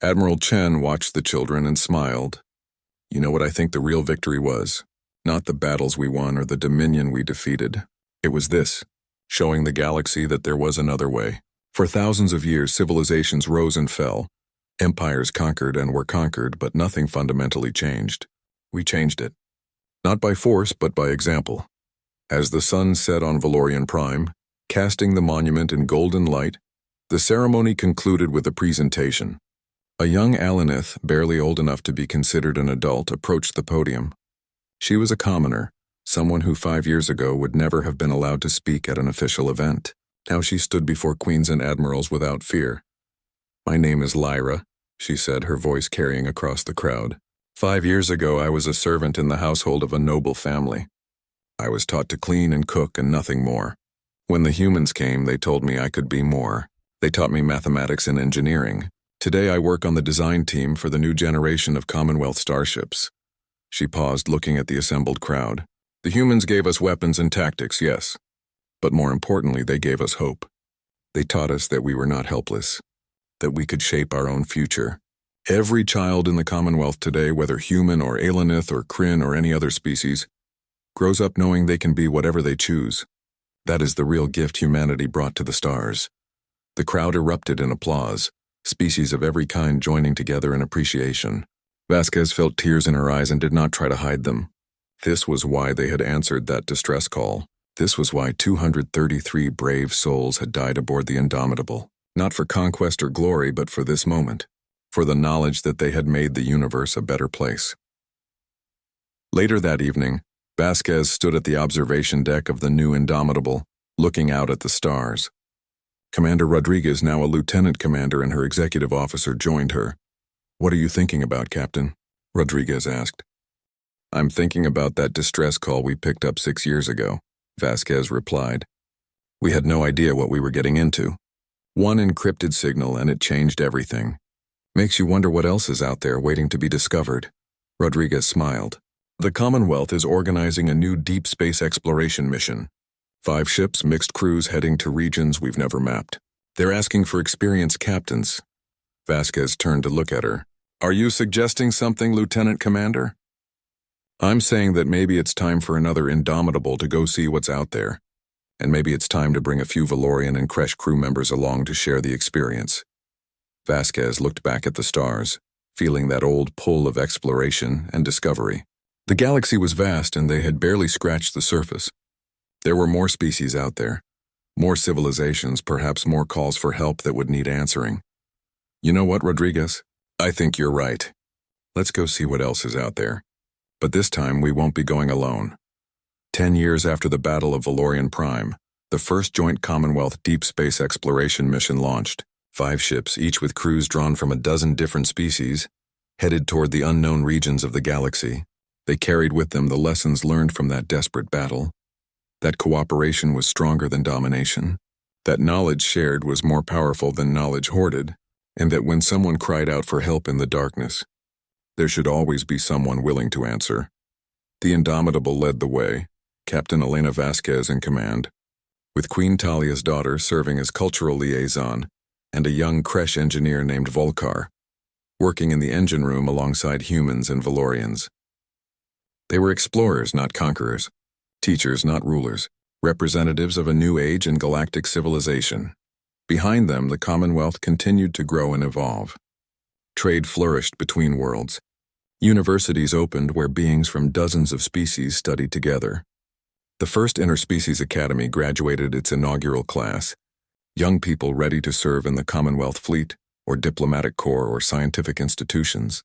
Admiral Chen watched the children and smiled. You know what I think the real victory was? Not the battles we won or the dominion we defeated. It was this, showing the galaxy that there was another way. For thousands of years, civilizations rose and fell. Empires conquered and were conquered, but nothing fundamentally changed. We changed it. Not by force, but by example. As the sun set on Valorian Prime, casting the monument in golden light, the ceremony concluded with a presentation. A young Alanith, barely old enough to be considered an adult, approached the podium. She was a commoner, someone who 5 years ago would never have been allowed to speak at an official event. Now she stood before queens and admirals without fear. My name is Lyra, she said, her voice carrying across the crowd. 5 years ago, I was a servant in the household of a noble family. I was taught to clean and cook and nothing more. When the humans came, they told me I could be more. They taught me mathematics and engineering. Today I work on the design team for the new generation of Commonwealth starships. She paused, looking at the assembled crowd. The humans gave us weapons and tactics, yes. But more importantly, they gave us hope. They taught us that we were not helpless, that we could shape our own future. Every child in the Commonwealth today, whether human or Alanith or Kryn or any other species, grows up knowing they can be whatever they choose. That is the real gift humanity brought to the stars. The crowd erupted in applause, species of every kind joining together in appreciation. Vasquez felt tears in her eyes and did not try to hide them. This was why they had answered that distress call. This was why 233 brave souls had died aboard the Indomitable. Not for conquest or glory, but for this moment. For the knowledge that they had made the universe a better place. Later that evening, Vasquez stood at the observation deck of the new Indomitable, looking out at the stars. Commander Rodriguez, now a lieutenant commander, and her executive officer joined her. What are you thinking about, Captain? Rodriguez asked. I'm thinking about that distress call we picked up 6 years ago, Vasquez replied. We had no idea what we were getting into. One encrypted signal and it changed everything. Makes you wonder what else is out there waiting to be discovered. Rodriguez smiled. The Commonwealth is organizing a new deep space exploration mission. 5 ships, mixed crews heading to regions we've never mapped. They're asking for experienced captains. Vasquez turned to look at her. Are you suggesting something, Lieutenant Commander? I'm saying that maybe it's time for another Indomitable to go see what's out there. And maybe it's time to bring a few Valorian and Kresh crew members along to share the experience. Vasquez looked back at the stars, feeling that old pull of exploration and discovery. The galaxy was vast and they had barely scratched the surface. There were more species out there, more civilizations, perhaps more calls for help that would need answering. You know what, Rodriguez? I think you're right. Let's go see what else is out there. But this time we won't be going alone. 10 years after the Battle of Valorian Prime, the first joint Commonwealth deep space exploration mission launched. 5 ships, each with crews drawn from a dozen different species, headed toward the unknown regions of the galaxy. They carried with them the lessons learned from that desperate battle. That cooperation was stronger than domination. That knowledge shared was more powerful than knowledge hoarded. And that when someone cried out for help in the darkness, there should always be someone willing to answer. The Indomitable led the way, Captain Elena Vasquez in command, with Queen Talia's daughter serving as cultural liaison, and a young Kresh engineer named Volkar, working in the engine room alongside humans and Valorians. They were explorers, not conquerors, teachers, not rulers, representatives of a new age in galactic civilization. Behind them, the Commonwealth continued to grow and evolve. Trade flourished between worlds. Universities opened where beings from dozens of species studied together. The first Interspecies Academy graduated its inaugural class, young people ready to serve in the Commonwealth Fleet, or diplomatic corps, or scientific institutions.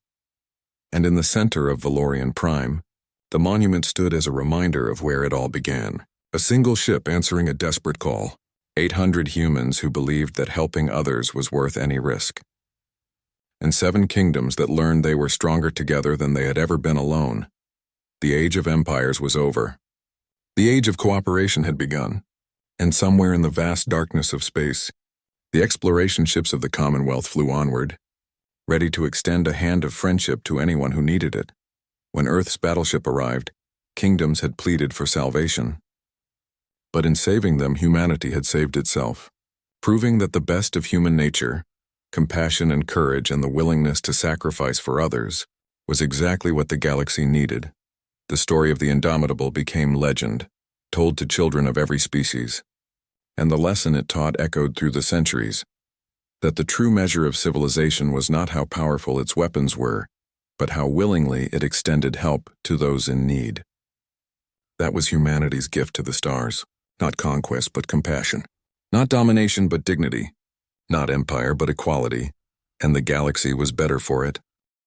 And in the center of Valorian Prime, the monument stood as a reminder of where it all began. A single ship answering a desperate call, 800 humans who believed that helping others was worth any risk. And 7 kingdoms that learned they were stronger together than they had ever been alone. The age of empires was over. The age of cooperation had begun. And somewhere in the vast darkness of space, the exploration ships of the Commonwealth flew onward, ready to extend a hand of friendship to anyone who needed it. When Earth's battleship arrived, kingdoms had pleaded for salvation. But in saving them, humanity had saved itself, proving that the best of human nature, compassion and courage and the willingness to sacrifice for others, was exactly what the galaxy needed. The story of the Indomitable became legend, told to children of every species. And the lesson it taught echoed through the centuries, that the true measure of civilization was not how powerful its weapons were, but how willingly it extended help to those in need. That was humanity's gift to the stars. Not conquest, but compassion. Not domination, but dignity. Not empire, but equality. And the galaxy was better for it.